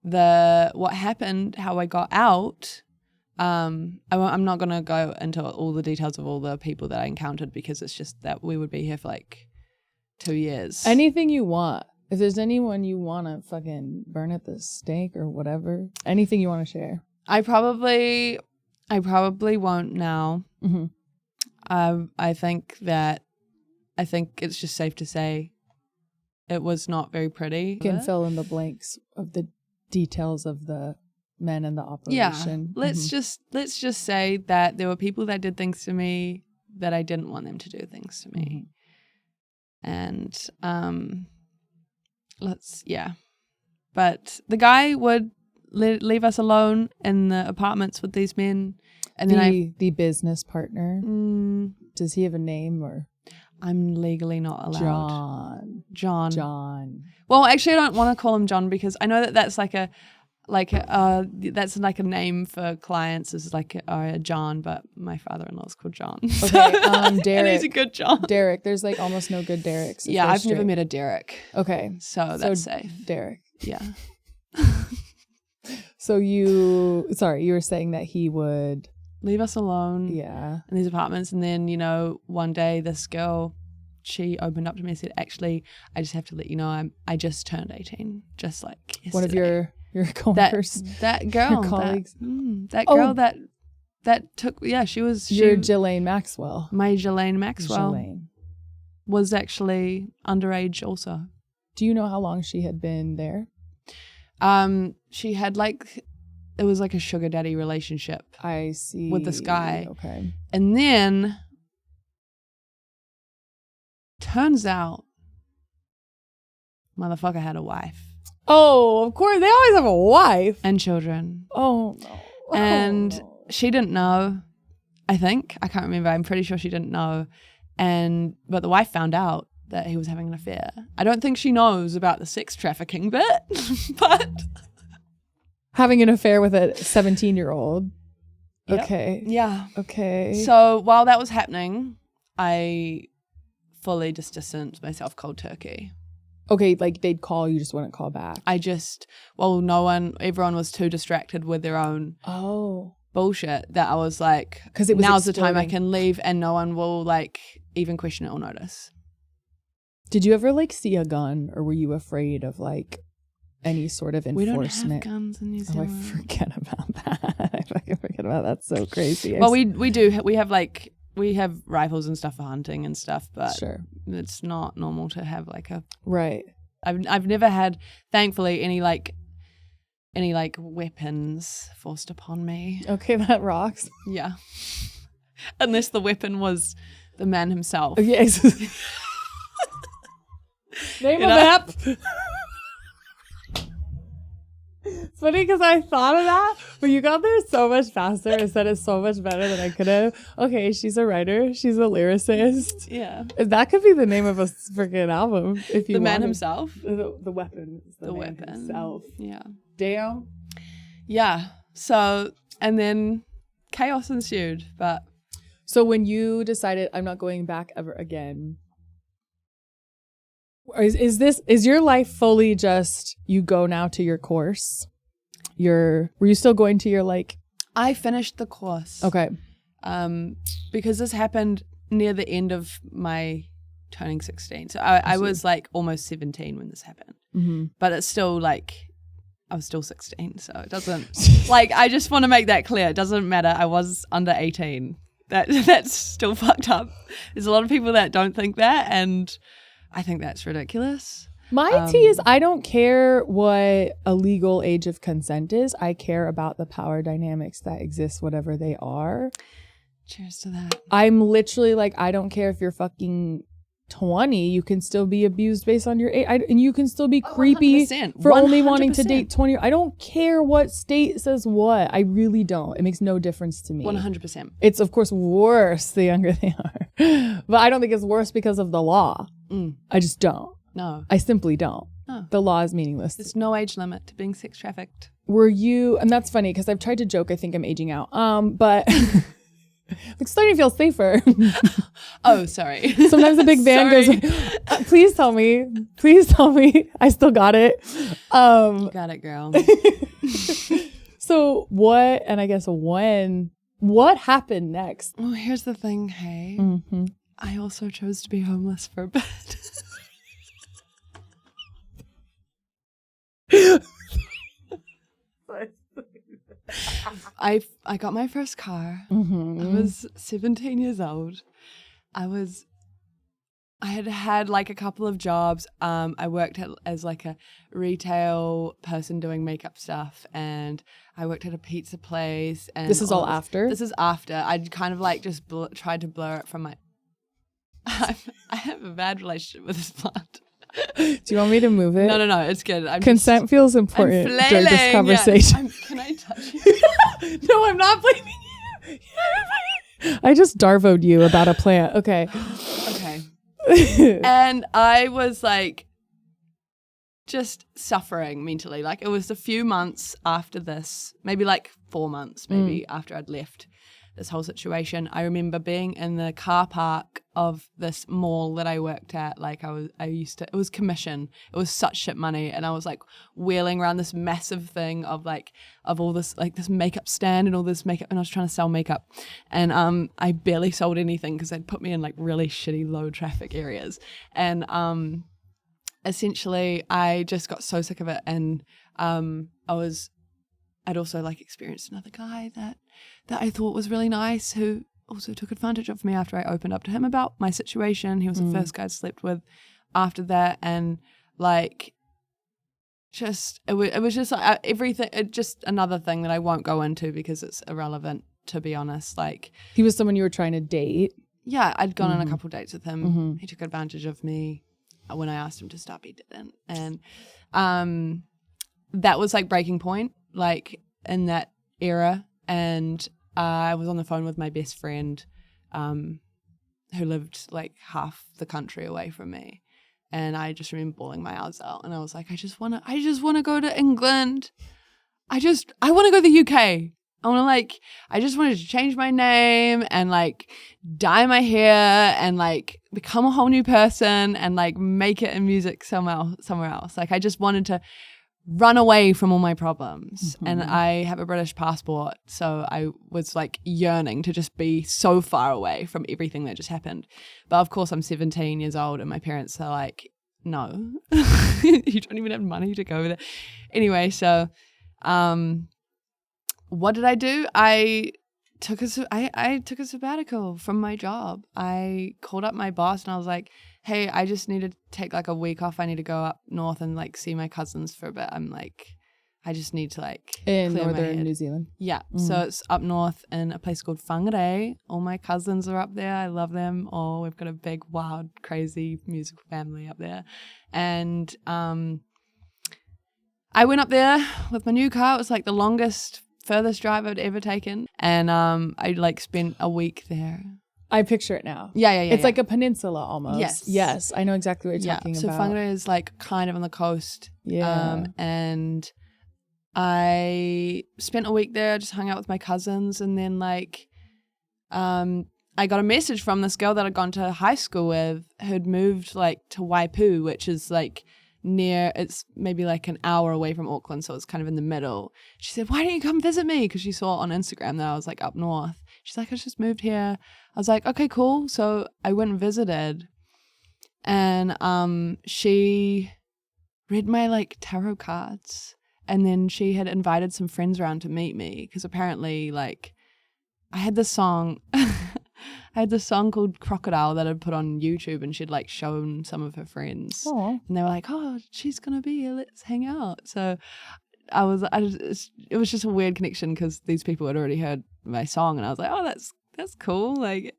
what happened, how I got out. I'm not going to go into all the details of all the people that I encountered, because it's just that we would be here for like 2 years. Anything you want. If there's anyone you want to fucking burn at the stake or whatever, anything you want to share. I probably won't now. Mm-hmm. I think it's just safe to say it was not very pretty. You can fill in the blanks of the details of the men in the operation. Yeah, let's just say that there were people that did things to me that I didn't want them to do things to me. And but the guy would leave us alone in the apartments with these men, and then the business partner, does he have a name? Or I'm legally not allowed. John. Well, actually I don't want to call him John, because I know that that's like a name for clients, is like a John, but my father-in-law is called John. Okay, Derek. And he's a good John. Derek. There's like almost no good Dereks. Yeah, I've never met a Derek. Okay. So that's safe. Derek. Yeah. So you were saying that he would leave us alone. Yeah. In these apartments, and then, you know, one day this girl, she opened up to me and said, actually, I just have to let you know I just turned 18, just like yesterday. One of your coworkers, that girl, your colleagues, that girl that took, she was your Ghislaine Maxwell. My Ghislaine Maxwell was actually underage also. Do you know how long she had been there? She had it was like a sugar daddy relationship. I see. With this guy. Okay. And then turns out motherfucker had a wife. Oh, of course. They always have a wife. And children. Oh, no. And she didn't know, I think. I can't remember. I'm pretty sure she didn't know. But the wife found out that he was having an affair. I don't think she knows about the sex trafficking bit, but... Having an affair with a 17-year-old. Yep. Okay. Yeah. Okay. So while that was happening, I fully just distanced myself cold turkey. Okay, like they'd call, you just wouldn't call back. Everyone was too distracted with their own bullshit that I was like, because now's the time I can leave and no one will like even question it or notice. Did you ever like see a gun, or were you afraid of like any sort of enforcement? We don't have guns in New Zealand. Oh, I forget about that. I fucking forget about that. That's so crazy. Well, we do. We have rifles and stuff for hunting and stuff, but sure, it's not normal to have like a right. I've never had, thankfully, any weapons forced upon me. Okay, that rocks. Yeah, unless the weapon was the man himself. Yes. Name of app. It's funny because I thought of that, but you got there so much faster and said it so much better than I could have. Okay, she's a writer. She's a lyricist. Yeah. That could be the name of a freaking album. If you The man wanted. himself. The weapon. Is the man weapon himself. Yeah. Damn. Yeah. So, and then chaos ensued, but. So when you decided I'm not going back ever again, is your life fully just you go now to your course? Were you still going to your like? I finished the course. Okay. Because this happened near the end of my turning 16. So I was like almost 17 when this happened. Mm-hmm. But it's still like, I was still 16. So it doesn't, like, I just want to make that clear. It doesn't matter. I was under 18. That's still fucked up. There's a lot of people that don't think that. And I think that's ridiculous. My tea is I don't care what a legal age of consent is. I care about the power dynamics that exist, whatever they are. Cheers to that. I'm literally like, I don't care if you're fucking 20. You can still be abused based on your age. And you can still be creepy 100%, for only wanting to 100%. date 20. I don't care what state says what. I really don't. It makes no difference to me. 100%. It's, of course, worse the younger they are. But I don't think it's worse because of the law. I just don't. No. I simply don't. No. The law is meaningless. There's no age limit to being sex trafficked. Were you, and that's funny because I've tried to joke, I think I'm aging out. But I'm starting to feel safer. Oh, sorry. Sometimes the big van goes, please tell me. I still got it. You got it, girl. So what, and I guess what happened next? Well, here's the thing, hey. Mm-hmm. I also chose to be homeless for a bit. I got my first car. Mm-hmm. I was 17 years old. I had like a couple of jobs. I worked as like a retail person doing makeup stuff, and I worked at a pizza place. And This is all after? This is after. I'd kind of like just tried to blur it from my. I have a bad relationship with this plant. Do you want me to move it? No, it's good. Consent feels important during this conversation. Yeah. Can I touch you? No, I'm not blaming you. I just darvoed you about a plant. Okay. Okay. And I was like just suffering mentally. Like it was a few months after this, maybe like 4 months, maybe after I'd left this whole situation. I remember being in the car park of this mall that I worked at. Like it was commission. It was such shit money. And I was like wheeling around this massive thing of all this, like this makeup stand and all this makeup. And I was trying to sell makeup. And I barely sold anything because they'd put me in like really shitty low traffic areas. And essentially I just got so sick of it. And I'd also like experienced another guy that I thought was really nice, who also took advantage of me after I opened up to him about my situation. He was the first guy I slept with after that. And like, it was just like everything, just another thing that I won't go into because it's irrelevant, to be honest. Like, he was someone you were trying to date? Yeah, I'd gone on a couple of dates with him. He took advantage of me. When I asked him to stop, he didn't. And that was like breaking point, like in that era. And I was on the phone with my best friend who lived like half the country away from me. And I just remember bawling my eyes out. And I was like, I just want to go to England. I want to go to the UK. I just wanted to change my name and like dye my hair and like become a whole new person and like make it in music somewhere else. Like I just wanted to run away from all my problems. And I have a British passport, so I was like yearning to just be so far away from everything that just happened. But of course I'm 17 years old and my parents are like, no, you don't even have money to go there. Anyway, so what did I do? I took a sabbatical from my job. I called up my boss and I was like, hey, I just need to take like a week off. I need to go up north and like see my cousins for a bit. I'm like, I just need to like in clear my northern head. New Zealand. Yeah. So it's up north in a place called Whangarei. All my cousins are up there. I love them. Oh, we've got a big, wild, crazy musical family up there. And I went up there with my new car. It was like the longest, furthest drive I'd ever taken. And I like spent a week there. I picture it now. Yeah. It's like a peninsula almost. Yes. I know exactly what you're talking so about. So Whangarei is like kind of on the coast. Yeah. And I spent a week there, just hung out with my cousins, and then like I got a message from this girl that I'd gone to high school with who'd moved like to Waipu, which is like it's maybe like an hour away from Auckland, so it's kind of in the middle. She said, why don't you come visit me? Because she saw on Instagram that I was like up north. She's like, I just moved here. I was like, okay, cool. So I went and visited, and she read my like tarot cards. And then she had invited some friends around to meet me because apparently, like, I had this song called Crocodile that I'd put on YouTube, and she'd like shown some of her friends. Aww. And they were like, oh, she's going to be here. Let's hang out. So it was just a weird connection because these people had already heard my song, and I was like, oh, that's cool. Like,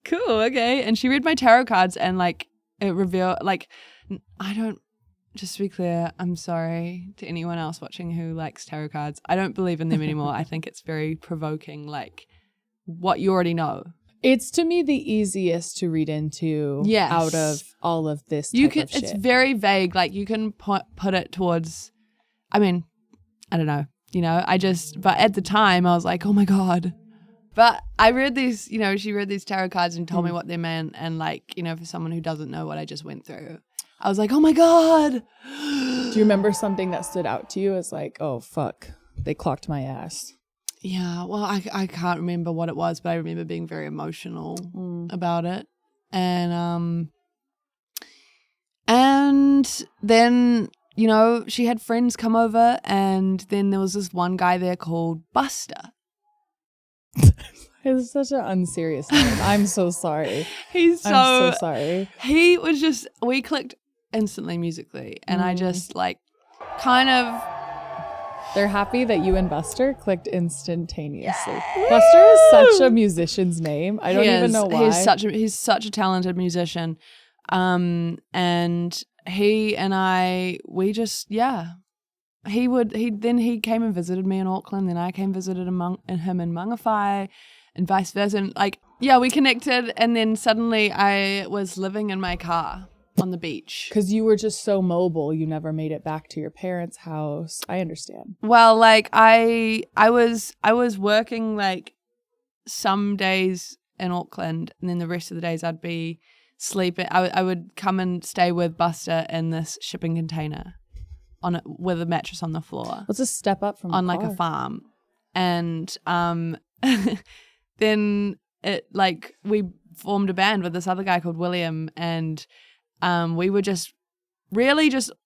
cool. Okay. And she read my tarot cards, and like it revealed, like, just to be clear, I'm sorry to anyone else watching who likes tarot cards. I don't believe in them anymore. I think it's very provoking, like what you already know. It's to me the easiest to read into out of all of this type of shit. It's very vague. Like you can put it towards, I mean, I don't know, but at the time I was like, oh my God. But I read these, she read these tarot cards and told me what they meant. And like, for someone who doesn't know what I just went through, I was like, oh my God. Do you remember something that stood out to you as like, oh, fuck, they clocked my ass? Yeah, well, I can't remember what it was, but I remember being very emotional about it. And then, she had friends come over, and then there was this one guy there called Buster. It's such an unserious name. I'm so sorry. I'm so sorry. He was we clicked instantly musically, and I just like kind of. They're happy that you and Buster clicked instantaneously. Yay! Buster is such a musician's name. I don't even know why. He's such a talented musician. And he and I, we just, He came and visited me in Auckland, then I came and visited him in Mangawhai, and vice versa. And like, we connected, and then suddenly I was living in my car on the beach. Because you were just so mobile, you never made it back to your parents' house. I understand. Well, like I was working like some days in Auckland, and then the rest of the days I'd be sleeping. I would come and stay with Buster in this shipping container with a mattress on the floor. What's a step up from on like a farm, and then it like we formed a band with this other guy called William, and we were just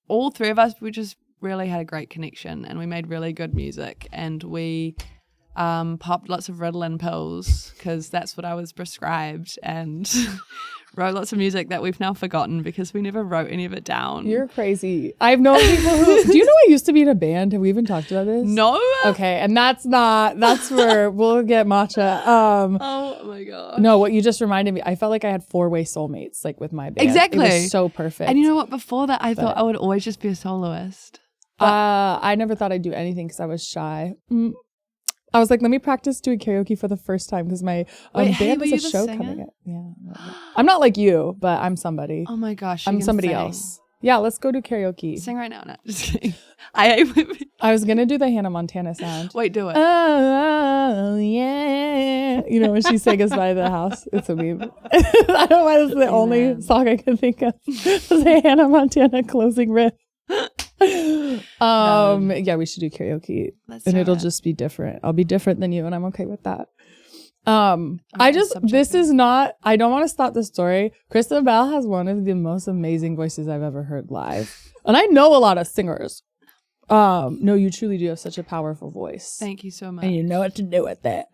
all three of us, we just really had a great connection, and we made really good music, and we popped lots of Ritalin pills because that's what I was prescribed, and wrote lots of music that we've now forgotten because we never wrote any of it down. You're crazy. I've known people who, do you know I used to be in a band? Have we even talked about this? No. Okay. And that's where we'll get matcha. Oh my God. No, what you just reminded me, I felt like I had 4-way soulmates, like with my band. Exactly. It was so perfect. And you know what? Before that, I thought I would always just be a soloist. I never thought I'd do anything because I was shy. I was like, let me practice doing karaoke for the first time because my band has a show coming up. Yeah, I'm not like you, but I'm somebody. Oh my gosh, I'm somebody else. Yeah, let's go do karaoke. Sing right now. No, just kidding. I was gonna do the Hannah Montana sound. Wait, do it. Oh yeah, you know when she sang "By the House." It's a meme. I don't know why this is the only song I can think of. It's a Hannah Montana closing riff. Yeah, we should do karaoke, and it'll just be different. I'll be different than you, and I'm okay with that. I don't want to stop the story. Christabel has one of the most amazing voices I've ever heard live, and I know a lot of singers. No, you truly do have such a powerful voice. Thank you so much, and you know what to do with it.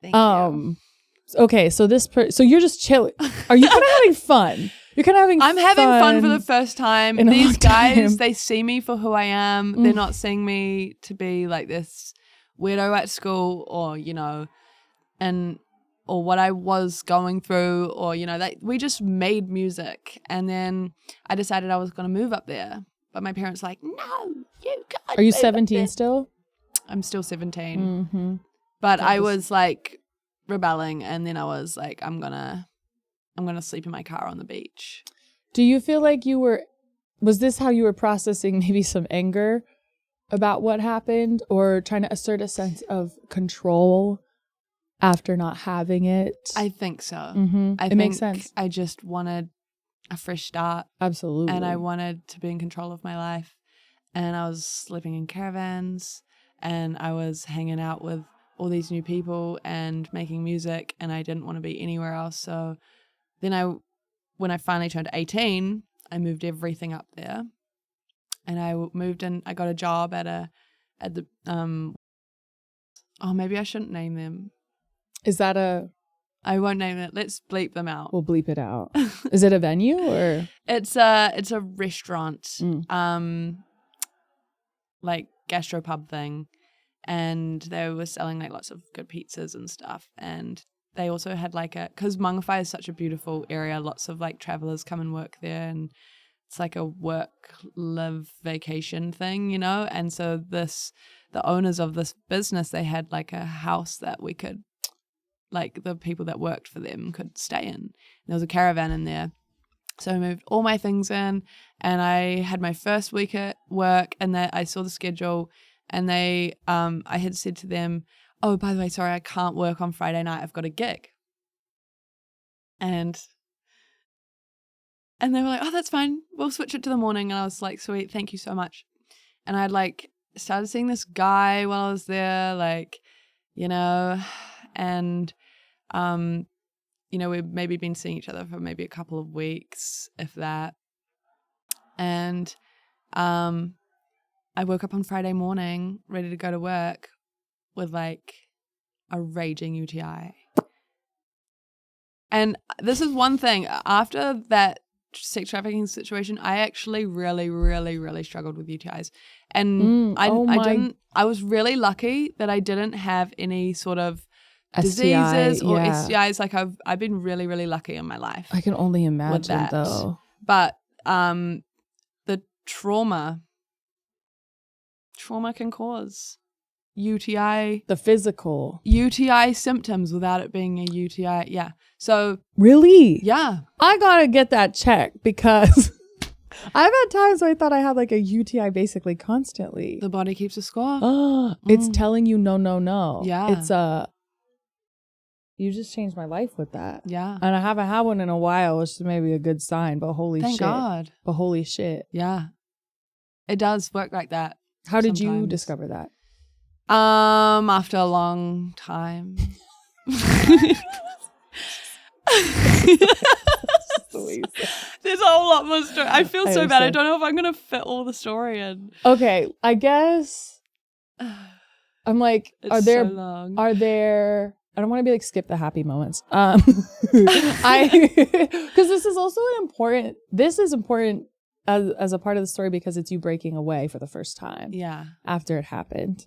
Thank you. Okay, so so you're just chilling. Are you kind of having fun? You're kind of having I'm having fun for the first time. in a long These guys, time. they see me for who I am. They're not seeing me to be like this weirdo at school or, or what I was going through or, we just made music. And then I decided I was going to move up there. But my parents were like, no, you can't. Are you 17 still? I'm still 17. But I was like rebelling. And then I was like, I'm going to sleep in my car on the beach. Do you feel like was this how you were processing maybe some anger about what happened or trying to assert a sense of control after not having it? I think so. It makes sense. I just wanted a fresh start. Absolutely. And I wanted to be in control of my life. And I was sleeping in caravans and I was hanging out with all these new people and making music and I didn't want to be anywhere else. So then when I finally turned 18, I moved everything up there. And I moved in, I got a job at the maybe I shouldn't name them. Is that I won't name it. Let's bleep them out. We'll bleep it out. Is it a venue or? It's a restaurant, like gastropub thing. And they were selling like lots of good pizzas and stuff. And they also had because Mangawhai is such a beautiful area. Lots of like travelers come and work there and it's like a work, live, vacation thing, And so the owners of this business, they had like a house that we could, like the people that worked for them could stay in. And there was a caravan in there. So I moved all my things in and I had my first week at work and I saw the schedule and I had said to them, oh, by the way, sorry, I can't work on Friday night. I've got a gig. And they were like, oh, that's fine. We'll switch it to the morning. And I was like, sweet, thank you so much. And I'd started seeing this guy while I was there, and, we've maybe been seeing each other for maybe a couple of weeks, if that. And I woke up on Friday morning ready to go to work with a raging UTI. And this is one thing. After that sex trafficking situation, I actually really, really, really struggled with UTIs. And I was really lucky that I didn't have any sort of diseases or STIs. I've been really, really lucky in my life. I can only imagine though. But the trauma can cause UTI. The physical. UTI symptoms without it being a UTI. Yeah. So. Really? Yeah. I gotta get that checked because I've had times where I thought I had a UTI basically constantly. The body keeps a score. Oh, it's telling you no. Yeah. It's you just changed my life with that. Yeah. And I haven't had one in a while, which is maybe a good sign, but Thank God. But holy shit. Yeah. It does work like that. How did you discover that? After a long time. There's a whole lot more story. I feel so bad. I don't know if I'm gonna fit all the story in. Okay, I guess I'm like, it's so long. Are there? I don't want to be skip the happy moments. Because this is also important. This is important as a part of the story because it's you breaking away for the first time. Yeah. After it happened.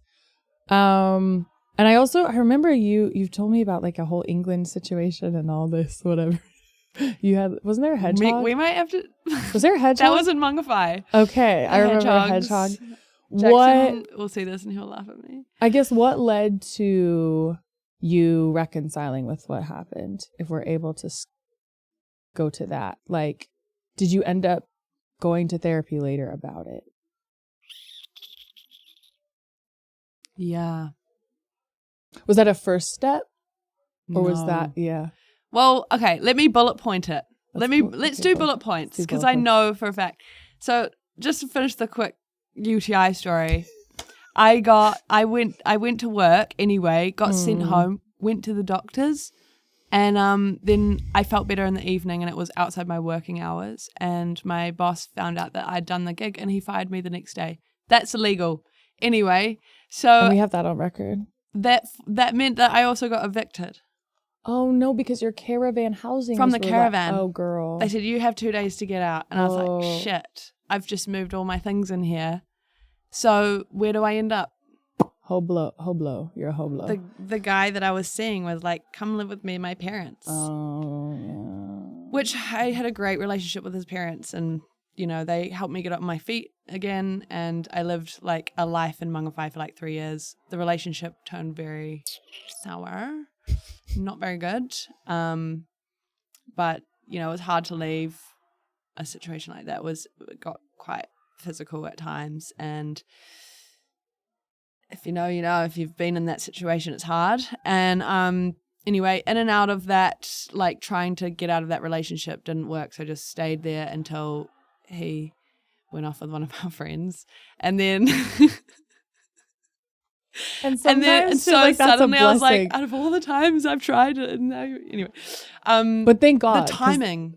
And I remember you've told me about a whole England situation and all this, whatever. Wasn't there a hedgehog? We might have to. Was there a hedgehog? That was in Mangawhai. Okay, I remember a hedgehog. Jackson will see this and he'll laugh at me. I guess what led to you reconciling with what happened? If we're able to go to that, did you end up going to therapy later about it? Yeah. Was that a first step? Or No. was that, yeah. Well, okay, let me bullet point it. Let's do bullet points because I know for a fact. So just to finish the quick UTI story, I went to work anyway, got sent home, went to the doctors, and then I felt better in the evening and it was outside my working hours and my boss found out that I'd done the gig and he fired me the next day. That's illegal. Anyway, so and we have that on record. That meant that I also got evicted. Oh no, because your caravan housing From was the for caravan. Oh girl. They said, you have 2 days to get out. And I was like, shit, I've just moved all my things in here. So where do I end up? Hoblo. You're a hoblo. The guy that I was seeing was like, come live with me and my parents. Oh yeah. Which I had a great relationship with his parents, and they helped me get up on my feet again, and I lived like a life in Mangawhai for like 3 years. The relationship turned very sour, not very good. But it was hard to leave a situation like that. It got quite physical at times, and if you know, if you've been in that situation, it's hard. And anyway, in and out of that, like trying to get out of that relationship didn't work, so I just stayed there until he went off with one of our friends, and then and so like, suddenly I was like, out of all the times I've tried it, and now anyway, but thank God the timing,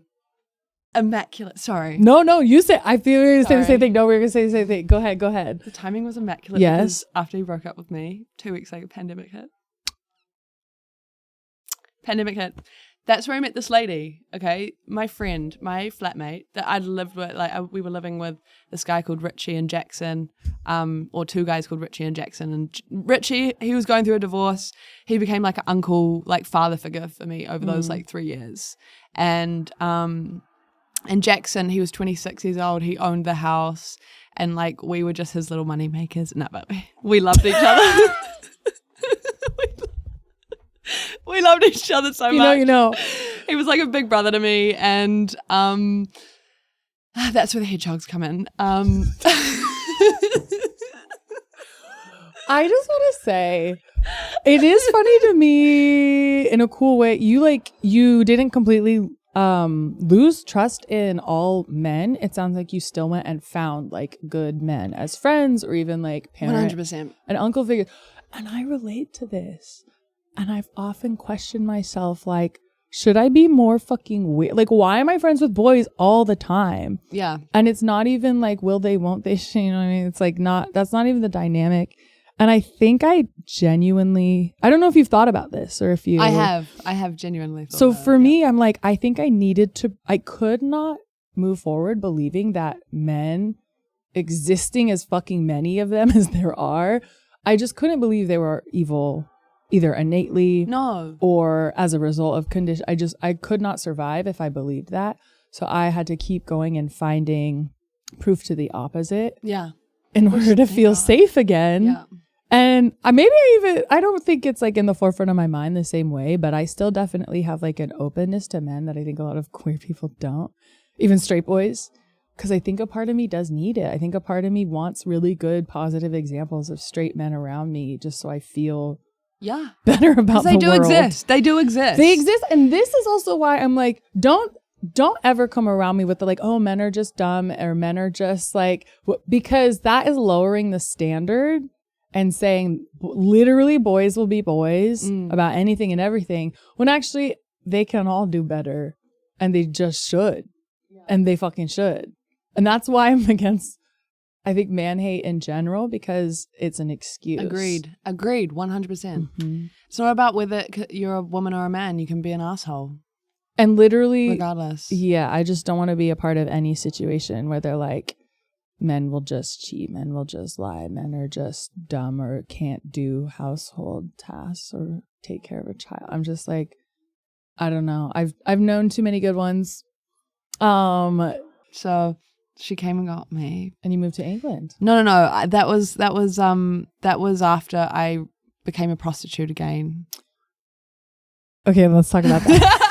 immaculate. Sorry, no, you say. I feel you're gonna say the same thing. No, we're gonna say the same thing. Go ahead. The timing was immaculate. Yes. Because after he broke up with me, 2 weeks later, pandemic hit. That's where I met this lady, okay? My friend, my flatmate that I'd lived with, we were living with this guy called Richie and Jackson, or 2 guys called Richie and Jackson. And Richie, he was going through a divorce. He became like an uncle, like father figure for me over those like 3 years. And Jackson, he was 26 years old. He owned the house, and like we were just his little money makers. No, but we loved each other. We loved each other so much. You know. He was like a big brother to me, and that's where the hedgehogs come in. I just want to say, it is funny to me in a cool way. You didn't completely lose trust in all men. It sounds like you still went and found like good men as friends, or even like parent, 100%, an uncle figure. And I relate to this. And I've often questioned myself, like, should I be more fucking weird? Like, why am I friends with boys all the time? Yeah. And it's not even like, will they, won't they? You know what I mean? It's like that's not even the dynamic. And I think I genuinely, I don't know if you've thought about this or if you. I have genuinely thought So about for it, me, I'm like, I think I could not move forward believing that men, existing as fucking many of them as there are, I just couldn't believe they were evil. Either innately or as a result of condition. I could not survive if I believed that. So I had to keep going and finding proof to the opposite. Yeah. In order to feel safe again. Yeah. And I don't think it's like in the forefront of my mind the same way, but I still definitely have like an openness to men that I think a lot of queer people don't. Even straight boys. Because I think a part of me does need it. I think a part of me wants really good, positive examples of straight men around me just so I feel better about the world. They do exist. They exist. And this is also why I'm like, don't ever come around me with the like, oh, men are just dumb or men are just like, because that is lowering the standard and saying literally boys will be boys about anything and everything, when actually they can all do better and they just should. And they fucking should. And that's why I'm against, I think, man hate in general, because it's an excuse. Agreed. 100%. Mm-hmm. It's not about whether you're a woman or a man. You can be an asshole. And literally, regardless. Yeah, I just don't want to be a part of any situation where they're like, men will just cheat, men will just lie, men are just dumb or can't do household tasks or take care of a child. I'm just like, I don't know. I've known too many good ones. So she came and got me. And you moved to England? No. That was after I became a prostitute again. Okay, let's talk about that.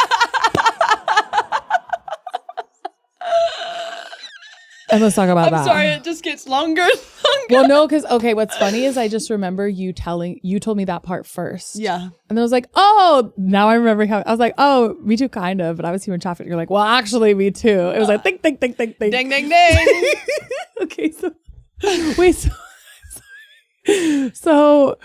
And let's talk about that. I'm sorry, it just gets longer and longer. Well, no, because, okay, what's funny is I just remember you told me that part first. Yeah. And then I was like, oh, now I remember how, I was like, oh, me too, kind of. But I was human trafficked. You're like, well, actually, me too. It was like, think. Ding, ding, ding. Okay, so, wait, so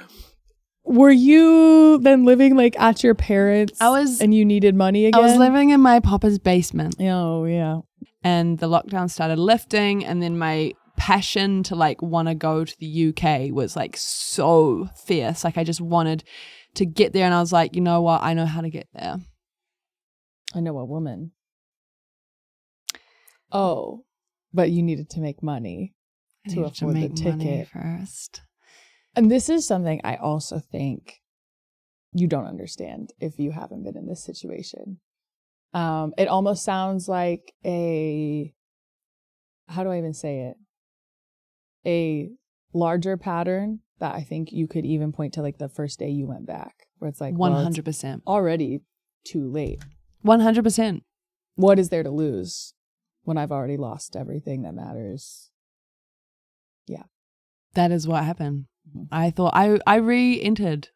were you then living like at your parents' and you needed money again? I was living in my papa's basement. Oh, yeah. And the lockdown started lifting, and then my passion to like want to go to the UK was like so fierce. Like I just wanted to get there. And I was like, you know what? I know how to get there. I know a woman. Oh, but you needed to make money to afford the ticket first. And this is something I also think you don't understand if you haven't been in this situation. It almost sounds like how do I even say it? A larger pattern that I think you could even point to, like the first day you went back, where it's like 100% already too late. 100%. What is there to lose when I've already lost everything that matters? Yeah. That is what happened. Mm-hmm. I thought I re-entered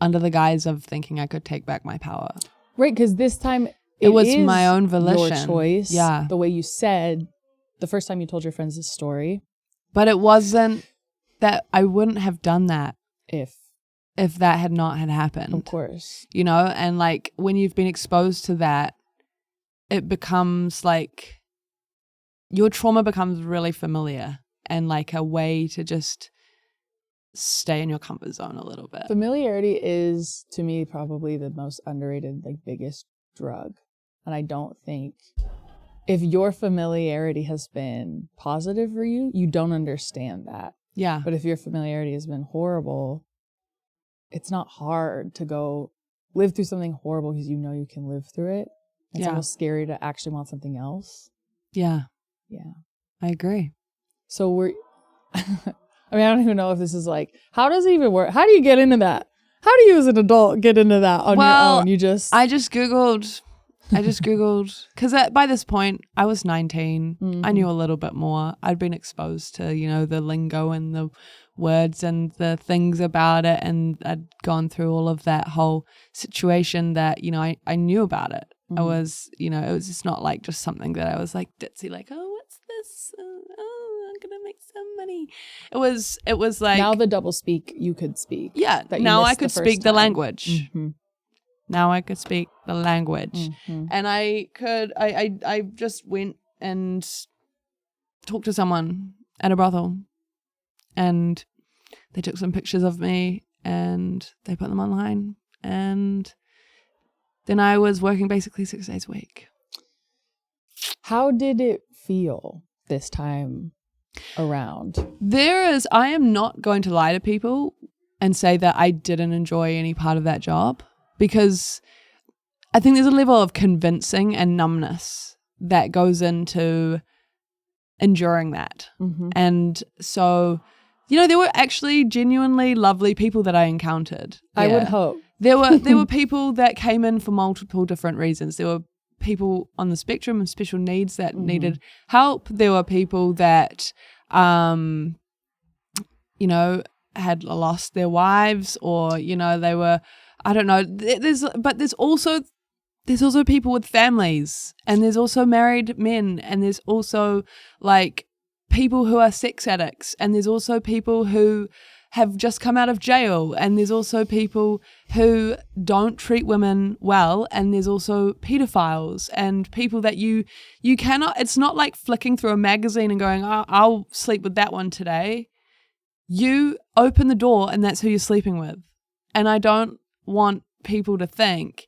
under the guise of thinking I could take back my power. Right, because this time it was my own volition. Your choice. Yeah. The way you said the first time you told your friends this story. But it wasn't that I wouldn't have done that if that had not had happened. Of course. You know, and like when you've been exposed to that, it becomes like your trauma becomes really familiar and like a way to just stay in your comfort zone a little bit. Familiarity is, to me, probably the most underrated, like biggest drug. And I don't think if your familiarity has been positive for you, you don't understand that. Yeah. But if your familiarity has been horrible, it's not hard to go live through something horrible because you know you can live through it. It's almost scary to actually want something else. Yeah. Yeah. I agree. So I mean, I don't even know if this is like, how does it even work? How do you get into that? How do you as an adult get into that on your own? I just Googled, because by this point I was 19. Mm-hmm. I knew a little bit more. I'd been exposed to, you know, the lingo and the words and the things about it. And I'd gone through all of that whole situation that, you know, I knew about it. Mm-hmm. I was, you know, it was just not like just something that I was like ditzy, like, oh, what's this? Oh, I'm going to make some money. It was like. Now the double speak, you could speak. Yeah. Now I could speak the language. Mm-hmm. Now I could speak the language. Mm-hmm. And I just went and talked to someone at a brothel, and they took some pictures of me and they put them online, and then I was working basically 6 days a week. How did it feel this time around? I am not going to lie to people and say that I didn't enjoy any part of that job, because I think there's a level of convincing and numbness that goes into enduring that. Mm-hmm. And so, you know, there were actually genuinely lovely people that I encountered. I would hope. There were people that came in for multiple different reasons. There were people on the spectrum of special needs that mm-hmm. needed help. There were people that, you know, had lost their wives, or, you know, they were, I don't know. There's also people with families, and there's also married men, and there's also like people who are sex addicts, and there's also people who have just come out of jail, and there's also people who don't treat women well, and there's also pedophiles and people that you cannot, it's not like flicking through a magazine and going, oh, I'll sleep with that one today. You open the door and that's who you're sleeping with. And I don't want people to think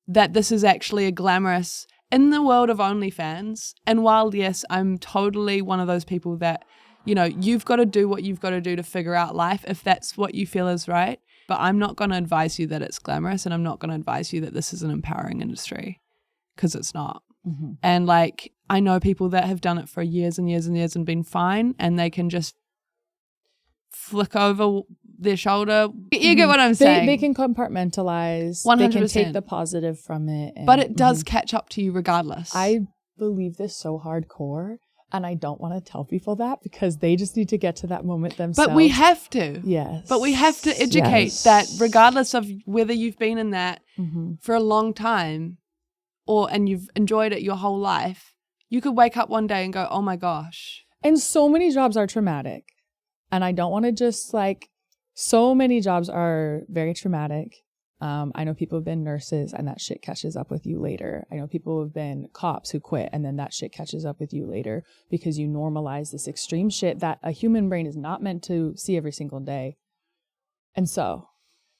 that this is actually a glamorous, in the world of OnlyFans. And while, yes, I'm totally one of those people that, you know, you've got to do what you've got to do to figure out life if that's what you feel is right. But I'm not going to advise you that it's glamorous, and I'm not going to advise you that this is an empowering industry, because it's not. Mm-hmm. And like, I know people that have done it for years and years and years and been fine, and they can just flick over their shoulder. You get what I'm saying? They can compartmentalize. 100%. They can take the positive from it. But it does catch up to you regardless. I believe this so hardcore, and I don't want to tell people that, because they just need to get to that moment themselves. But we have to. Yes. But we have to educate that regardless of whether you've been in that mm-hmm. for a long time and you've enjoyed it your whole life, you could wake up one day and go, oh my gosh. And so many jobs are traumatic. And I don't want to just like, so many jobs are very traumatic. I know people have been nurses and that shit catches up with you later. I know people have been cops who quit and then that shit catches up with you later, because you normalize this extreme shit that a human brain is not meant to see every single day. And so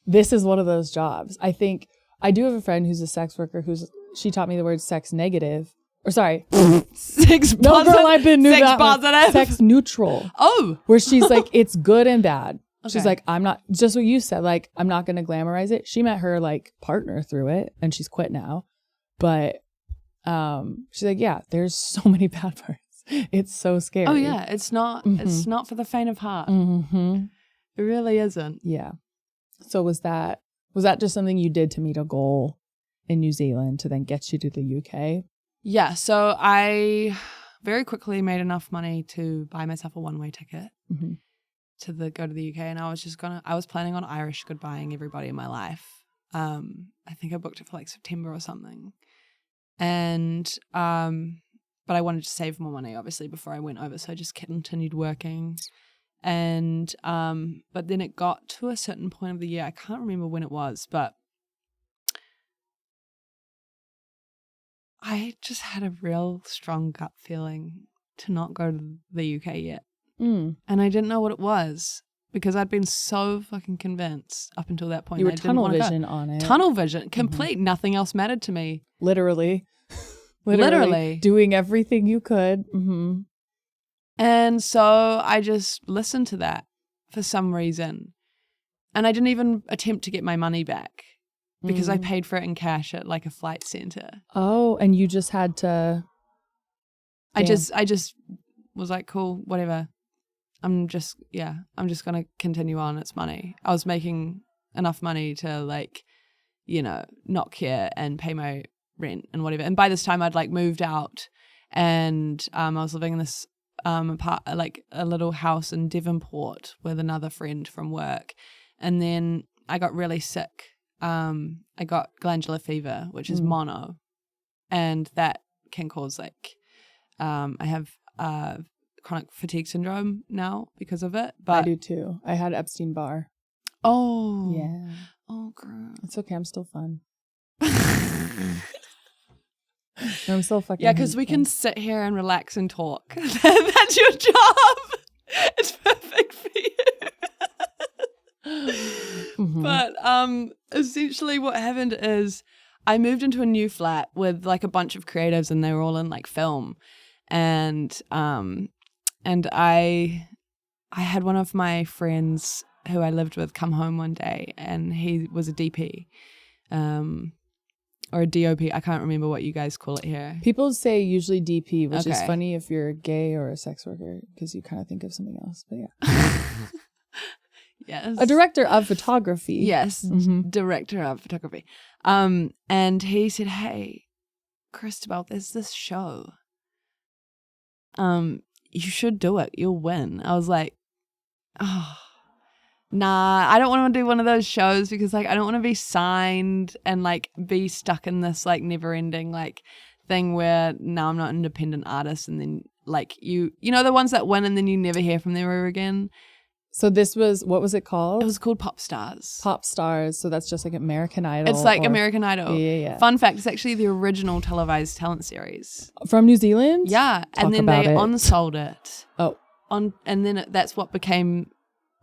this is one of those jobs. I think I do have a friend who's a sex worker she taught me the word sex negative. Or sorry. Sex no, girl, I've been new sex that one. positive. Sex neutral. Oh. Where she's like, it's good and bad. Okay. She's like, I'm not, just what you said, like, I'm not going to glamorize it. She met her like partner through it and she's quit now. But she's like, yeah, there's so many bad parts. It's so scary. Oh yeah. It's not for the faint of heart. Mm-hmm. It really isn't. Yeah. So was that just something you did to meet a goal in New Zealand to then get you to the UK? Yeah. So I very quickly made enough money to buy myself a one-way ticket to go to the UK, and I was planning on Irish goodbyeing everybody in my life. I think I booked it for like September or something, and but I wanted to save more money obviously before I went over, so I just continued working, and but then it got to a certain point of the year. I can't remember when it was, but I just had a real strong gut feeling to not go to the UK yet. And I didn't know what it was because I'd been so fucking convinced up until that point. You were tunnel vision on it. Tunnel vision. Complete. Nothing else mattered to me. Literally. Literally. Doing everything you could. And so I just listened to that for some reason. And I didn't even attempt to get my money back. Because I paid for it in cash at like a flight center. Oh, and you just had to. I just was like, cool, whatever. I'm just going to continue on. It's money. I was making enough money to like, not care and pay my rent and whatever. And by this time I'd like moved out and I was living in this like a little house in Devonport with another friend from work. And then I got really sick. I got glandular fever, which is mono, and that can cause like, I have chronic fatigue syndrome now because of it. But I do too. I had Epstein-Barr. Oh. Yeah. Oh, gross. It's okay. I'm still fun. I'm still fucking. Yeah, because we can sit here and relax and talk. That's your job. It's perfect for you. But essentially what happened is I moved into a new flat with like a bunch of creatives and they were all in like film, and I had one of my friends who I lived with come home one day and he was a DP or a DOP. I can't remember what you guys call it here. People say usually DP, which is funny if you're gay or a sex worker because you kind of think of something else, but yeah. Yes. A director of photography. Yes, director of photography. And he said, "Hey, Christabel, there's this show. You should do it. You'll win." I was like, "Oh, nah, I don't want to do one of those shows because like I don't want to be signed and like be stuck in this like never-ending like thing where now I'm not an independent artist and then like you know the ones that win and then you never hear from them ever again." So this was, what was it called? It was called Popstars. Popstars. So that's just like American Idol. It's like American Idol. Yeah. Fun fact, it's actually the original televised talent series. From New Zealand? Yeah. And then they unsold it. Oh. And then that's what became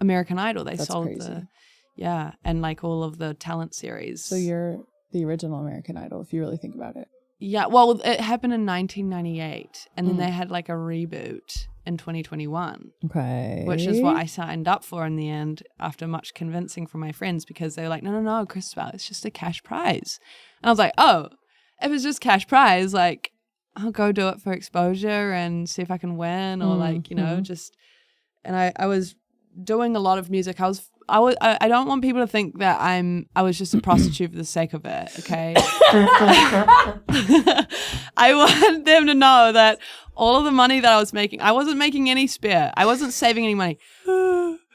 American Idol. They sold crazy. and like all of the talent series. So you're the original American Idol, if you really think about it. Yeah. Well, it happened in 1998. And then they had like a reboot in 2021. Okay. Which is what I signed up for in the end after much convincing from my friends because they were like, no, Christabel, it's just a cash prize. And I was like, oh, if it's just cash prize, like I'll go do it for exposure and see if I can win or like, just, and I was doing a lot of music. I don't want people to think that I was just a prostitute for the sake of it, okay? I want them to know that all of the money that I was making, I wasn't making any spare. I wasn't saving any money.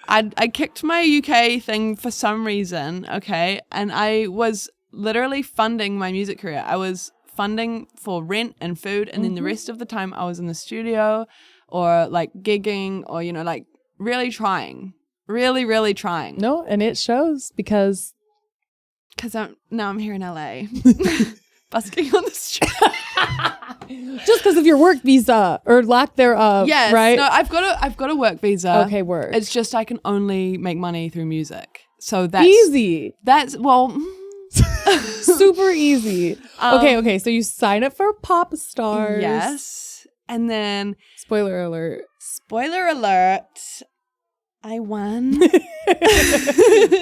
I kicked my UK thing for some reason, okay? And I was literally funding my music career. I was funding for rent and food, and then the rest of the time I was in the studio or like gigging or, like really trying. Really, really trying. No, and it shows because I'm here in LA. Busking on the street. Just because of your work visa or lack thereof. Yes, right? No, I've got a work visa. Okay, work. It's just I can only make money through music. So that's easy. That's Super easy. Okay. So you sign up for Popstars. Yes. And then Spoiler alert. I won.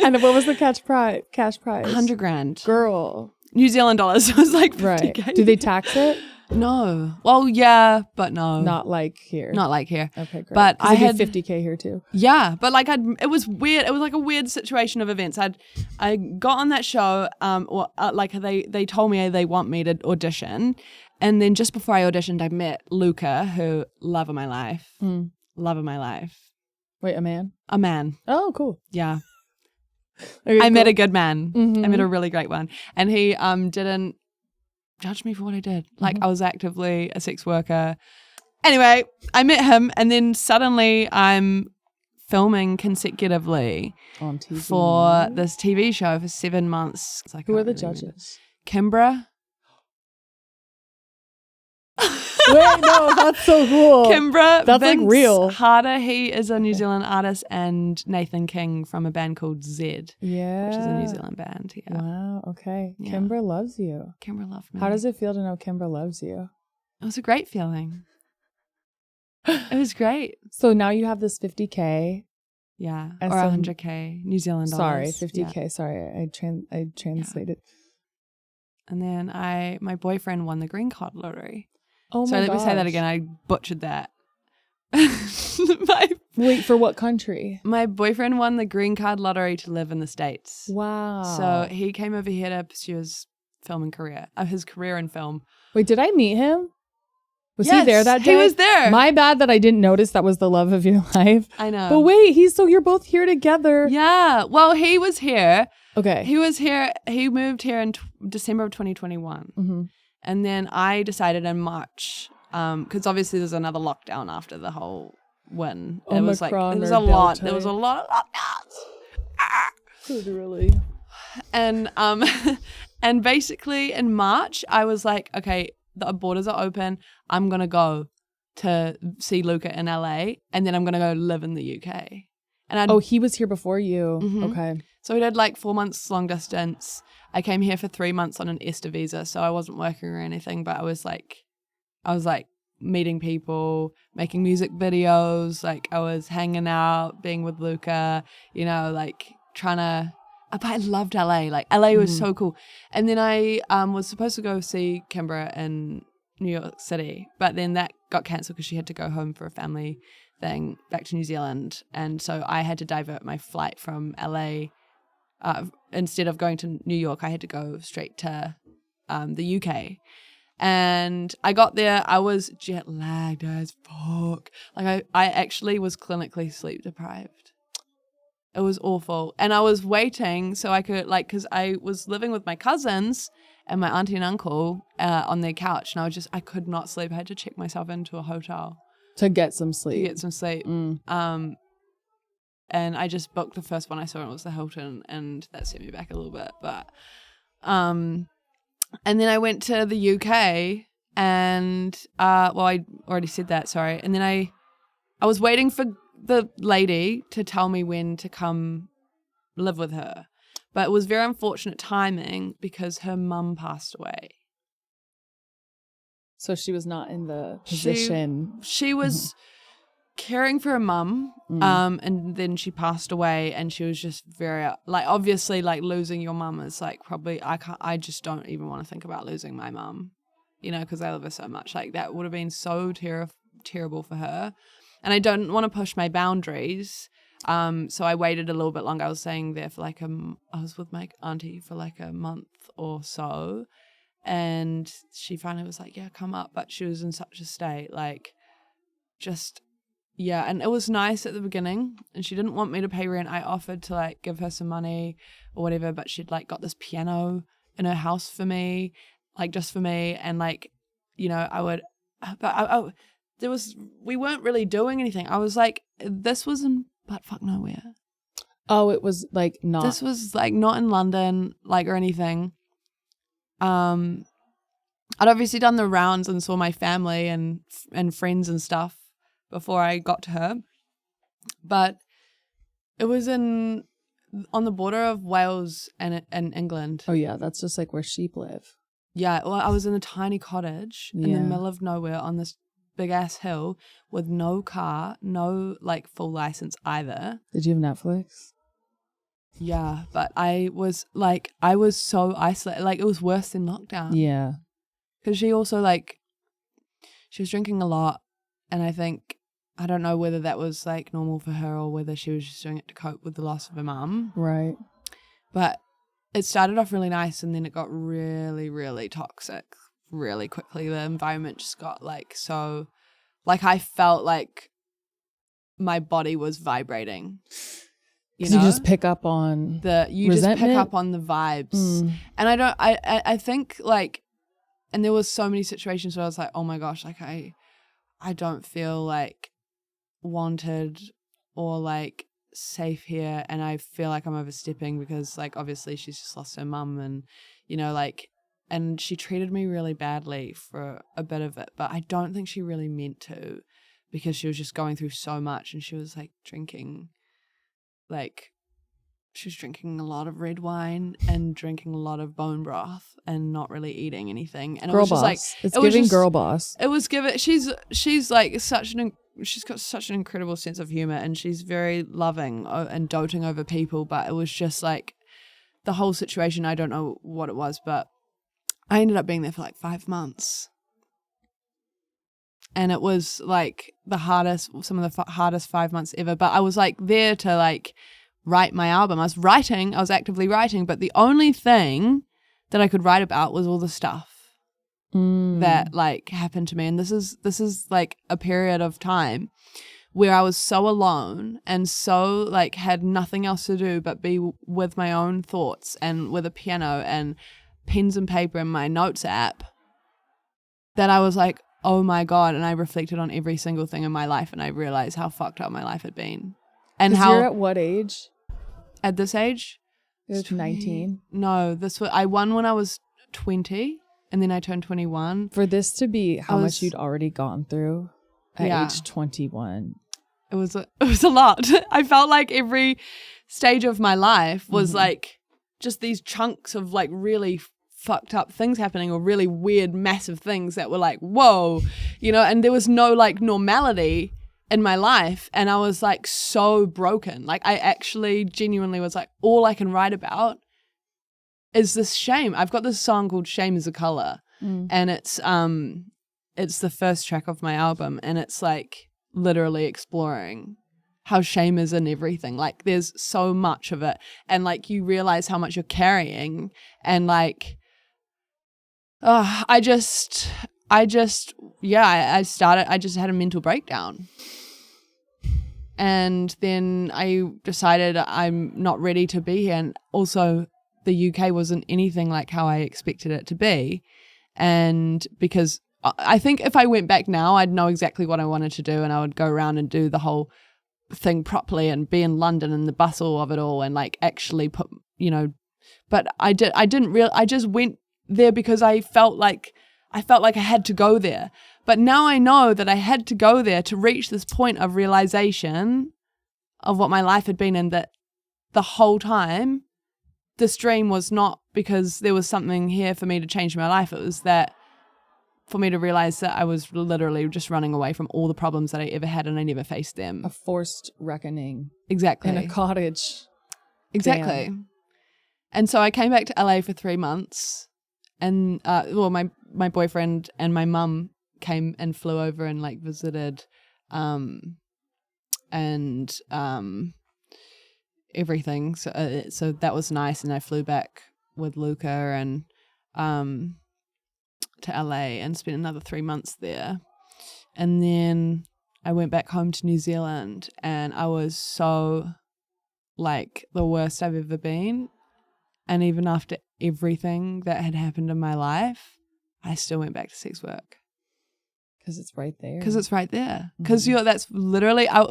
And what was the cash prize? 100 grand. Girl. New Zealand dollars. It was like 50K. Right. Do they tax it? No. Well, yeah, but no. Not like here. Okay, great. But I had 50K here too. Yeah, but like it was weird. It was like a weird situation of events. I got on that show. Like they told me they want me to audition, and then just before I auditioned, I met Luca, who love of my life. Love of my life. Wait, a man? A man. Oh, cool. Yeah. Okay, I met a good man. Mm-hmm. I met a really great one, and he didn't judge me for what I did. Like I was actively a sex worker. Anyway, I met him, and then suddenly I'm filming consecutively on TV for this TV show for 7 months. Who are the judges? Kimbra. Wait, no, that's so cool. Kimbra. That's Vince like real. Harder, he is a New Zealand artist, and Nathan King from a band called Z, Yeah. which is a New Zealand band. Yeah. Wow, okay. Yeah. Kimbra loves you. Kimbra loved me. How does it feel to know Kimbra loves you? It was a great feeling. It was great. So now you have this 50K. Yeah. And or some- 100K New Zealand dollars. Sorry, 50K. Yeah. Sorry, I translated. And then my boyfriend won the green card lottery. Oh So my let me say that gosh. again. I butchered that. Wait, for what country? My boyfriend won the green card lottery to live in the States. Wow. So he came over here to pursue his filming career, his career in film. Wait, did I meet him? Was he Yes, there that day? he was there. My bad that I didn't notice that was the love of your life. I know. But wait, you're both here together. Yeah. Well, he was here. Okay. He was here. He moved here in December of 2021. Mm-hmm. And then I decided in March, because obviously there's another lockdown after the whole win. It was like, Omicron there was or a lot. Delta. There was a lot of lockdowns. Literally. And and basically in March, I was like, okay, the borders are open. I'm going to go to see Luca in LA, and then I'm going to go live in the UK. And he was here before you. Mhm. Okay. So we did like 4 months long distance. I came here for 3 months on an ESTA visa, so I wasn't working or anything, but I was like meeting people, making music videos, like I was hanging out, being with Luca, like trying to. But I loved LA. Like LA was so cool. And then I was supposed to go see Kimbra in New York City, but then that got cancelled because she had to go home for a family thing back to New Zealand, and so I had to divert my flight from LA. Instead of going to New York, I had to go straight to the UK. And I got there, I was jet lagged as fuck. Like I actually was clinically sleep deprived. It was awful. And I was waiting so I could, because I was living with my cousins and my auntie and uncle on their couch, and I could not sleep. I had to check myself into a hotel To get some to sleep. get some sleep. And I just booked the first one I saw, and it was the Hilton, and that set me back a little bit. But, and then I went to the UK, and I already said that. Sorry. And then I was waiting for the lady to tell me when to come live with her, but it was very unfortunate timing because her mum passed away. So she was not in the position. She was caring for her mum, and then she passed away, and she was just very obviously losing your mum is probably I just don't even want to think about losing my mum, because I love her so much. That would have been so terrible for her, and I don't want to push my boundaries. So I waited a little bit longer. I was staying there for I was with my auntie for a month or so, and she finally was like, yeah, come up, but she was in such a state yeah, and it was nice at the beginning, and she didn't want me to pay rent. I offered to give her some money or whatever, but she'd got this piano in her house for me, just for me, and I would, but we weren't really doing anything. I was this was in buttfuck nowhere. Oh, it was not. This was not in London or anything. I'd obviously done the rounds and saw my family and friends and stuff before I got to her, but it was in on the border of Wales and England. Oh yeah, that's just like where sheep live. Yeah, well, I was in a tiny cottage in the middle of nowhere on this big ass hill with no car, no like full license either. Did you have Netflix? Yeah, but I was so isolated. Like it was worse than lockdown. Yeah. Because she also she was drinking a lot, and I don't know whether that was like normal for her or whether she was just doing it to cope with the loss of her mum. Right. But it started off really nice, and then it got really, really toxic really quickly. The environment just got so, I felt like my body was vibrating. You just pick up on you resentment? just pick up on the vibes. And I think and there was so many situations where I was like, oh my gosh, I don't feel wanted or safe here, and I feel like I'm overstepping because obviously she's just lost her mum, and and she treated me really badly for a bit of it, but I don't think she really meant to, because she was just going through so much, and she was drinking she was drinking a lot of red wine and drinking a lot of bone broth and not really eating anything, and girl it was boss. just it's giving girl boss. It was given. She's she's got such an incredible sense of humor, and she's very loving and doting over people. But it was just the whole situation. I don't know what it was, but I ended up being there for 5 months. And it was some of the hardest 5 months ever. But I was there to write my album. I was actively writing, but the only thing that I could write about was all the stuff that happened to me. And this is a period of time where I was so alone and so had nothing else to do but be with my own thoughts and with a piano and pens and paper in my notes app, that I was oh my God. And I reflected on every single thing in my life, and I realized how fucked up my life had been. And how you're at what age? At this age? You're 19. No, I won when I was 20. And then I turned 21. For this to be how much you'd already gone through at age 21. It was a lot. I felt like every stage of my life was just these chunks of really fucked up things happening, or really weird, massive things that were whoa, and there was no normality in my life. And I was so broken. I actually genuinely was all I can write about is this shame. I've got this song called Shame is a Color, and it's the first track of my album, and it's literally exploring how shame is in everything. There's so much of it, and you realize how much you're carrying, and I just had a mental breakdown. And then I decided I'm not ready to be here, and also the UK wasn't anything like how I expected it to be. And because I think if I went back now, I'd know exactly what I wanted to do, and I would go around and do the whole thing properly and be in London and the bustle of it all, and actually put, but I just went there because I felt like I had to go there. But now I know that I had to go there to reach this point of realization of what my life had been, and that the whole time this dream was not because there was something here for me to change my life. It was that for me to realize that I was literally just running away from all the problems that I ever had, and I never faced them. A forced reckoning. Exactly. In a cottage. Exactly. Damn. And so I came back to LA for 3 months, and my boyfriend and my mum came and flew over and visited everything. So that was nice, and I flew back with Luca and to LA and spent another 3 months there. And then I went back home to New Zealand, and I was so the worst I've ever been. And even after everything that had happened in my life, I still went back to sex work. Because it's right there. Because that's literally, I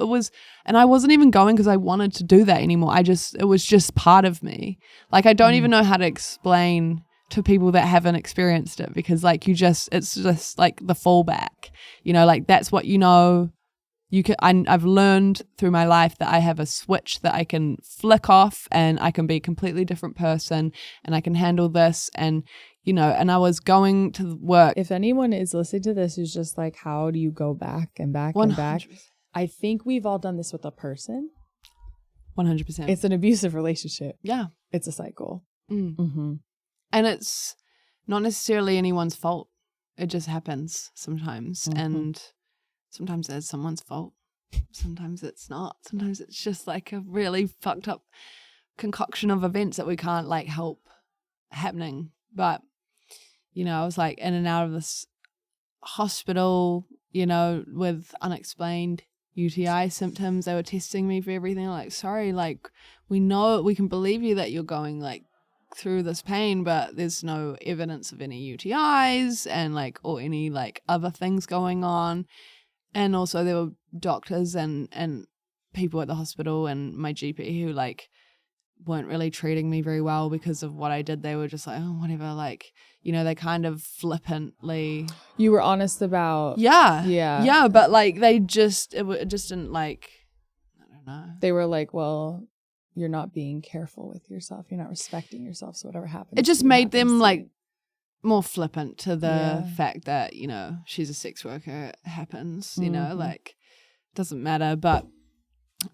wasn't even going because I wanted to do that anymore. It was just part of me. I don't even know how to explain to people that haven't experienced it, because it's just the fallback, that's what you I've learned through my life that I have a switch that I can flick off and I can be a completely different person and I can handle this. And, and I was going to work. If anyone is listening to this who's just like, how do you go back and back 100%. And back? I think we've all done this with a person. 100%. It's an abusive relationship. Yeah. It's a cycle. Mm. And it's not necessarily anyone's fault. It just happens sometimes. And sometimes it's someone's fault. Sometimes it's not. Sometimes it's just like a really fucked up concoction of events that we can't like help happening. But, I was like in and out of this hospital, with unexplained UTI symptoms. They were testing me for everything. Like, sorry, like we know, we can believe you that you're going like through this pain, but there's no evidence of any UTIs and like, or any like other things going on. And also there were doctors and people at the hospital and my GP who like weren't really treating me very well because of what I did. They were just like, oh, whatever. Like, they kind of flippantly. You were honest about. Yeah. Yeah. Yeah. But like it just didn't like, I don't know. They were like, well, you're not being careful with yourself. You're not respecting yourself. So whatever happens. It just made them like more flippant to the fact that, she's a sex worker. It happens, like doesn't matter. But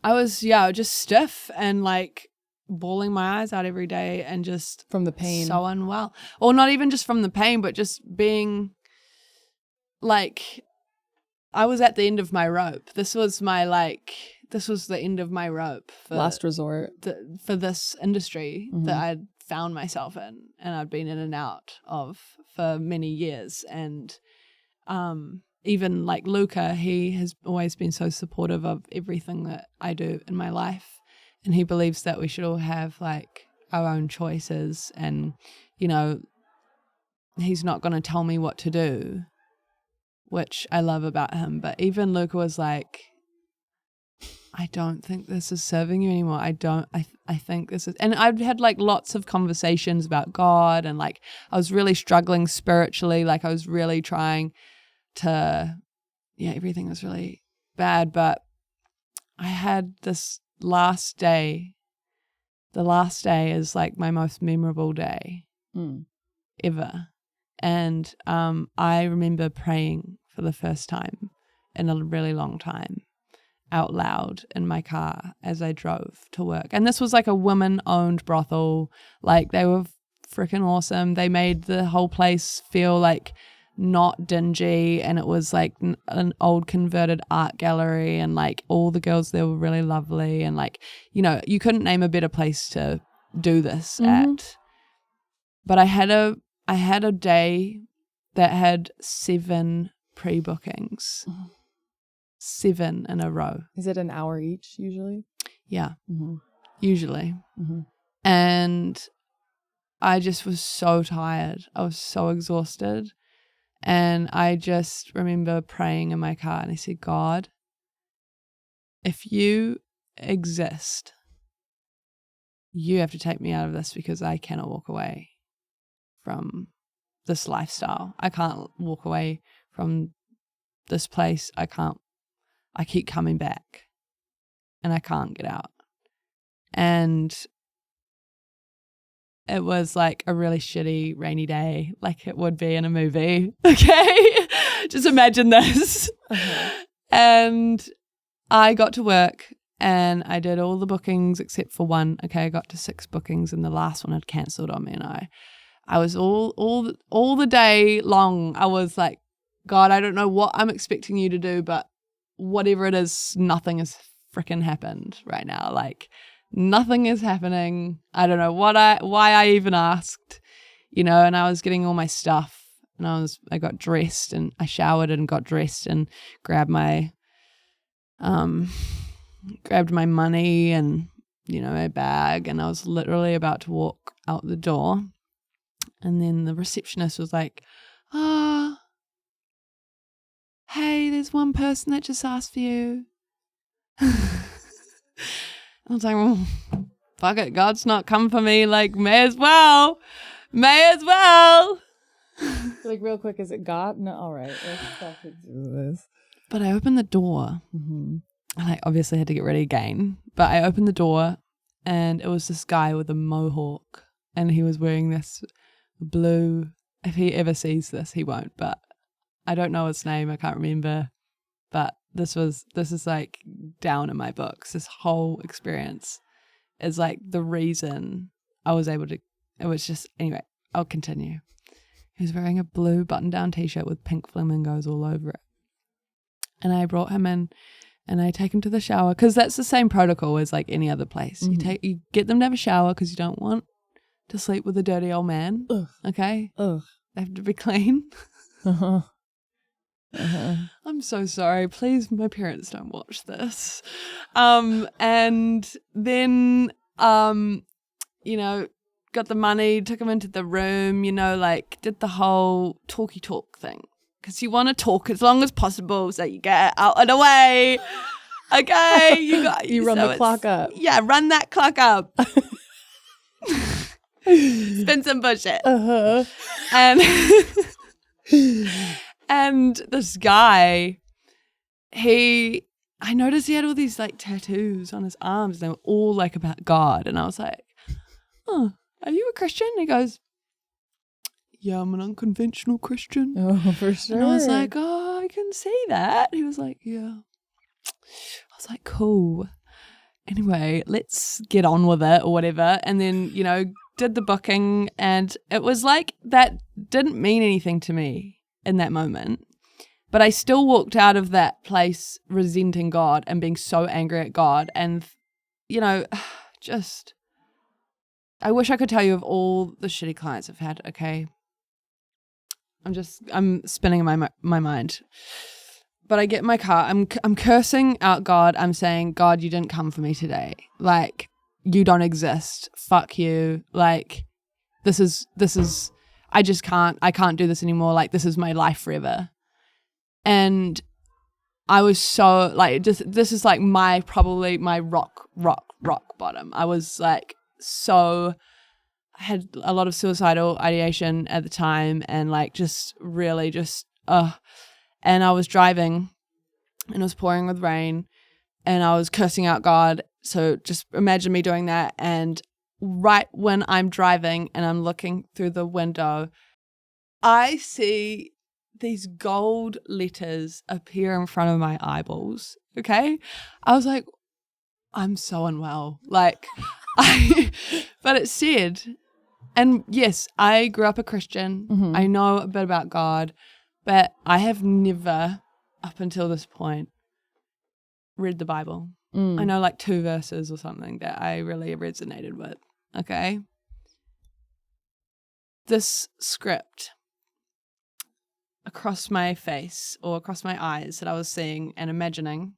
I was, just stiff and like bawling my eyes out every day and just from the pain, so unwell. Or not even just from the pain, but just being like, I was at the end of my rope. This was the end of my rope. For last resort. For this industry that I'd found myself in and I'd been in and out of for many years. And even like Luca, he has always been so supportive of everything that I do in my life. And he believes that we should all have like our own choices and, he's not going to tell me what to do, which I love about him. But even Luca was like, I don't think this is serving you anymore. I think this is, and I've had like lots of conversations about God and like I was really struggling spiritually. Like I was really trying to, everything was really bad. But I had this last day. The last day is like my most memorable day ever. And I remember praying for the first time in a really long time out loud in my car as I drove to work. And this was like a women-owned brothel. Like they were freaking awesome. They made the whole place feel like not dingy, and it was like an old converted art gallery, and like all the girls there were really lovely, and like, you couldn't name a better place to do this at. But I had a day that had 7 pre-bookings. 7 in a row. Is it an hour each usually? Yeah, usually. And I just was so tired. I was so exhausted. And I just remember praying in my car and I said, God, if you exist, you have to take me out of this because I cannot walk away from this lifestyle. I can't walk away from this place. I keep coming back and I can't get out. And it was like a really shitty rainy day, like it would be in a movie. Okay. Just imagine this. And I got to work and I did all the bookings except for one. Okay. I got to 6 bookings and the last one had cancelled on me. And I was all the day long. I was like, God, I don't know what I'm expecting you to do, but whatever it is, nothing has freaking happened right now. Like nothing is happening. I don't know why I even asked, and I was getting all my stuff and I got dressed and I showered and got dressed and grabbed my money and, my bag, and I was literally about to walk out the door. And then the receptionist was like, hey, there's one person that just asked for you. I was like, well, fuck it, God's not come for me, like, may as well. Like, real quick, is it God? No, all right, let's do this. But I opened the door and I obviously had to get ready again. But I opened the door and it was this guy with a mohawk and he was wearing this blue, if he ever sees this, he won't, but I don't know his name. I can't remember. But this is like down in my books. This whole experience is like the reason I was able to, it was just, anyway, I'll continue. He was wearing a blue button-down t-shirt with pink flamingos all over it. And I brought him in and I take him to the shower because that's the same protocol as like any other place. You get them to have a shower because you don't want to sleep with a dirty old man. Ugh. Okay? Ugh. They have to be clean. Uh-huh. Uh-huh. I'm so sorry. Please, my parents don't watch this. And then, you know, got the money, took him into the room, you know, like did the whole talky talk thing. Because you want to talk as long as possible so you get out and away. Okay, you run the clock up. Yeah, run that clock up. Spin some bullshit. Uh-huh. And this guy, I noticed he had all these like tattoos on his arms. They were all like about God. And I was like, oh, are you a Christian? And he goes, yeah, I'm an unconventional Christian. Oh, for sure. And I was like, oh, I can see that. He was like, yeah. I was like, cool. Anyway, let's get on with it or whatever. And then, you know, did the booking. And it was like that didn't mean anything to me in that moment. But I still walked out of that place resenting God and being so angry at God. And, you know, just, I wish I could tell you of all the shitty clients I've had, okay? I'm spinning in my mind. But I get in my car, I'm cursing out God. I'm saying, God, you didn't come for me today. Like, you don't exist. Fuck you. Like, this is, I can't do this anymore. Like, this is my life forever. And I was so, like, this is like probably my rock bottom. I was like, I had a lot of suicidal ideation at the time and like just really and I was driving and it was pouring with rain and I was cursing out God. So just imagine me doing that. And right when I'm driving and I'm looking through the window, I see these gold letters appear in front of my eyeballs. Okay. I was like, I'm so unwell. Like, but it said, and yes, I grew up a Christian. Mm-hmm. I know a bit about God, but I have never, up until this point, read the Bible. I know like 2 verses or something that I really resonated with. Okay. This script across my face or across my eyes that I was seeing and imagining,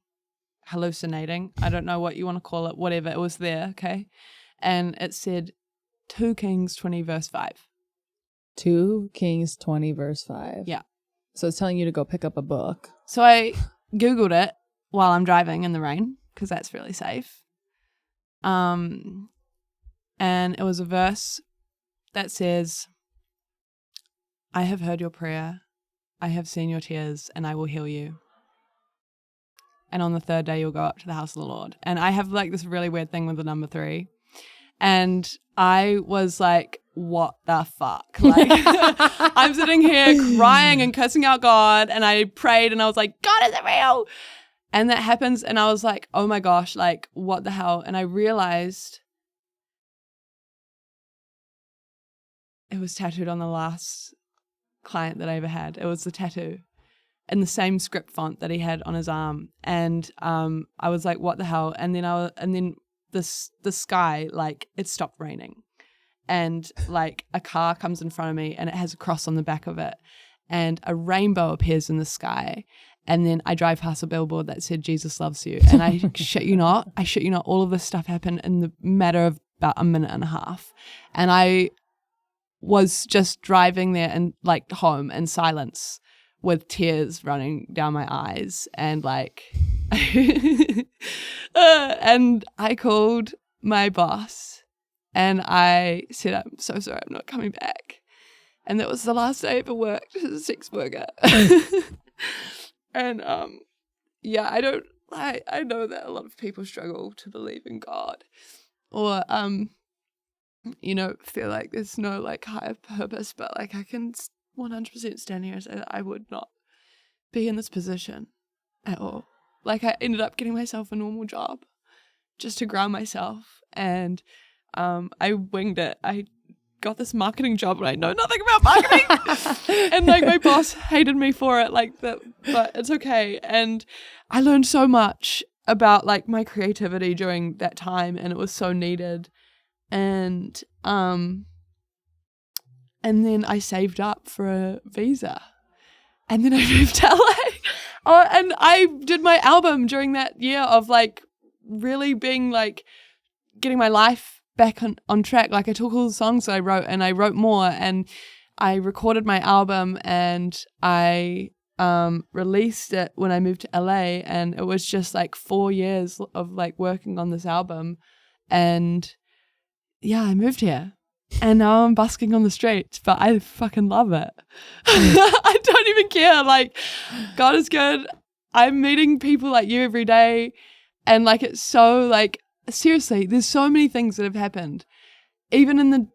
hallucinating, I don't know what you want to call it, whatever, it was there, okay? And it said 2 Kings 20 verse 5. 2 Kings 20 verse 5. Yeah. So it's telling you to go pick up a book. So I Googled it while I'm driving in the rain because that's really safe. And it was a verse that says, I have heard your prayer, I have seen your tears, and I will heal you. And on the 3rd day, you'll go up to the house of the Lord. And I have like this really weird thing with the number 3. And I was like, what the fuck? Like, I'm sitting here crying and cursing out God. And I prayed and I was like, God isn't real. And that happens. And I was like, oh my gosh, like, what the hell? And I realized it was tattooed on the last client that I ever had. It was the tattoo in the same script font that he had on his arm. And I was like, what the hell? And then the sky, like, it stopped raining. And like a car comes in front of me and it has a cross on the back of it. And a rainbow appears in the sky. And then I drive past a billboard that said, Jesus loves you. And I shit you not, all of this stuff happened in the matter of about a minute and a half. And I was just driving there and like home in silence with tears running down my eyes. And like, and I called my boss and I said, I'm so sorry, I'm not coming back. And that was the last day I ever worked as a sex worker. And yeah, I know that a lot of people struggle to believe in God or, feel like there's no like higher purpose, but like I can 100% stand here and say that I would not be in this position at all. Like I ended up getting myself a normal job just to ground myself, and I winged it. I got this marketing job and I know nothing about marketing and like my boss hated me for it like that, but it's okay. And I learned so much about like my creativity during that time, and it was so needed. And then I saved up for a visa, and then I moved to LA. And I did my album during that year of like really being like getting my life back on track. Like I took all the songs that I wrote and I wrote more, and I recorded my album, and I released it when I moved to LA, and it was just like 4 years of like working on this album. And yeah, I moved here and now I'm busking on the streets, but I fucking love it. I don't even care. Like, God is good. I'm meeting people like you every day, and like it's so like, seriously, there's so many things that have happened even in the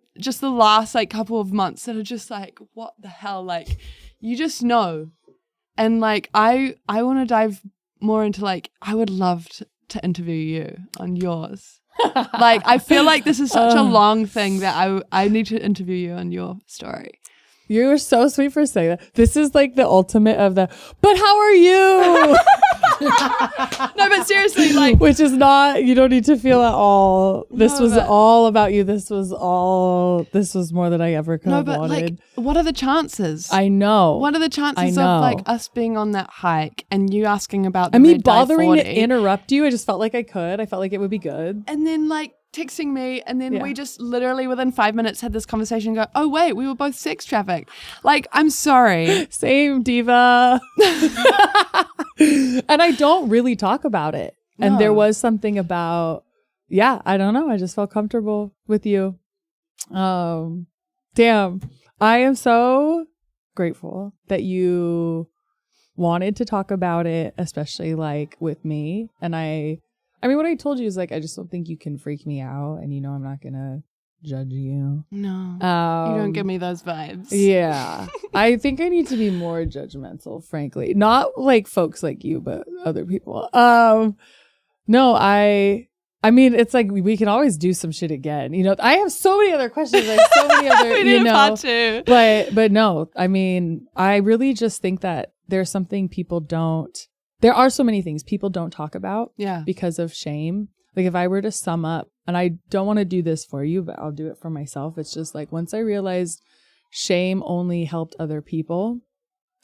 last like couple of months that are just like, what the hell? Like, you just know. And like I want to dive more into like, I would love to interview you on yours. Like I feel like this is such a long thing that I need to interview you on your story. You were so sweet for saying that. This is like the ultimate of the, but how are you? No, but seriously, like, which is not, you don't need to feel at all. This was all about you. This was more than I ever could have wanted. Like, what are the chances? I know. What are the chances of like us being on that hike and you asking about the I mean, Red Dye bothering 40? to interrupt you. I just felt like I could. I felt like it would be good. And then like texting me, and then we just literally within 5 minutes had this conversation and go, oh wait, we were both sex trafficked. Like, I'm sorry. Same, diva. And I don't really talk about it. No. And there was something about, I don't know. I just felt comfortable with you. Damn. I am so grateful that you wanted to talk about it, especially like with me. And I mean, what I told you is like, I just don't think you can freak me out, and I'm not gonna judge you. No, you don't give me those vibes. Yeah, I think I need to be more judgmental, frankly. Not like folks like you, but other people. No, I mean, it's like we can always do some shit again. I have so many other questions. I have so many other, we need a part two. But no, I mean, I really just think that there's something people don't. There are so many things people don't talk about because of shame. Like if I were to sum up, and I don't want to do this for you, but I'll do it for myself. It's just like once I realized shame only helped other people,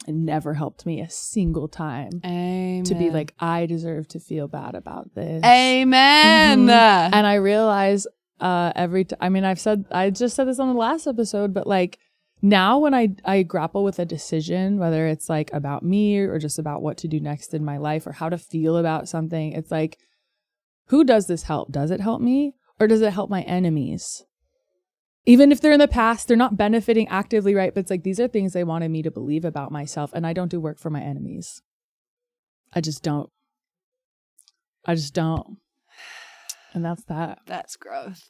it never helped me a single time. Amen. To be like, I deserve to feel bad about this. Amen. Mm-hmm. And I realize I just said this on the last episode, but like, now when I grapple with a decision, whether it's like about me or just about what to do next in my life or how to feel about something, it's like, who does this help? Does it help me, or does it help my enemies? Even if they're in the past, they're not benefiting actively, right? But it's like, these are things they wanted me to believe about myself, and I don't do work for my enemies. I just don't. And that's that. That's growth.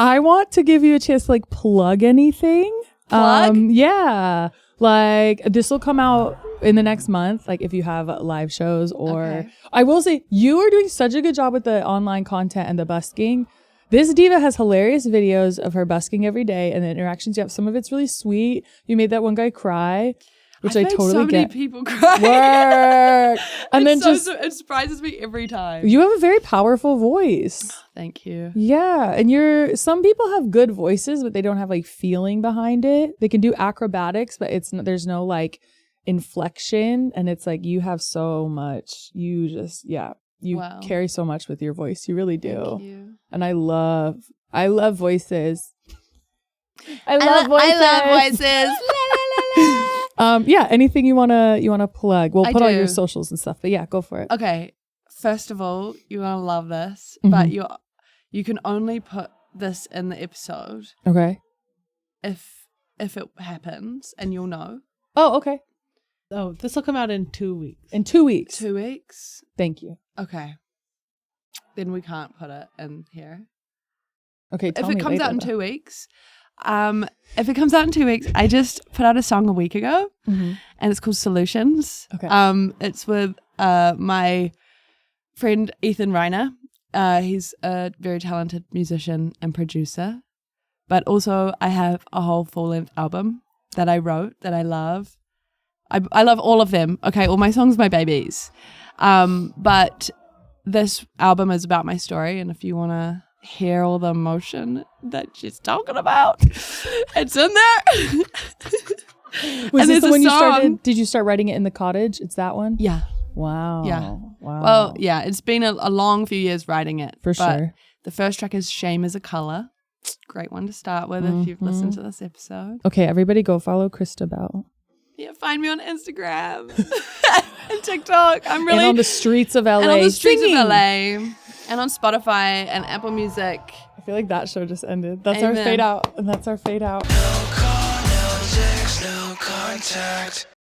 I want to give you a chance to like plug anything. Plug? Yeah. Like this will come out in the next month. Like if you have live shows or I will say you are doing such a good job with the online content and the busking. This diva has hilarious videos of her busking every day and the interactions you have. Some of it's really sweet. You made that one guy cry. Which I totally so many get. people cry. Work. And then it surprises me every time. You have a very powerful voice. Thank you. Yeah. And some people have good voices, but they don't have like feeling behind it. They can do acrobatics, but there's no like inflection. And it's like, you have so much. You carry so much with your voice. You really do. Thank you. And I love voices. I love voices. Anything you wanna plug? We'll put all your socials and stuff, but yeah, go for it. Okay. First of all, you're gonna love this, but you can only put this in the episode. Okay. If it happens, and you'll know. Oh, okay. Oh, this will come out in 2 weeks. In 2 weeks. 2 weeks. Thank you. Okay. Then we can't put it in here. Okay, If it comes out in 2 weeks, I just put out a song a week ago, and it's called Solutions. Okay. It's with my friend Ethan Reiner. He's a very talented musician and producer, but also I have a whole full-length album that I wrote that I love. I love all of them. Okay, all my songs, my babies. But this album is about my story, and if you want to hear all the emotion that she's talking about, it's in there. Was this the one you song. started? Did you start writing it in the cottage? It's that one? Yeah. Wow. Yeah. Wow. Well, yeah, it's been a long few years writing it. For but sure. The first track is Shame is a Color. Great one to start with if you've listened to this episode. Okay, everybody go follow Christabel. Yeah, find me on Instagram and TikTok. I'm really And on the streets of LA. and on the streets singing. of LA and on Spotify and Apple Music. I feel like that show just ended. That's our Amen. fade out. And that's our fade out. No call, no text, no contact.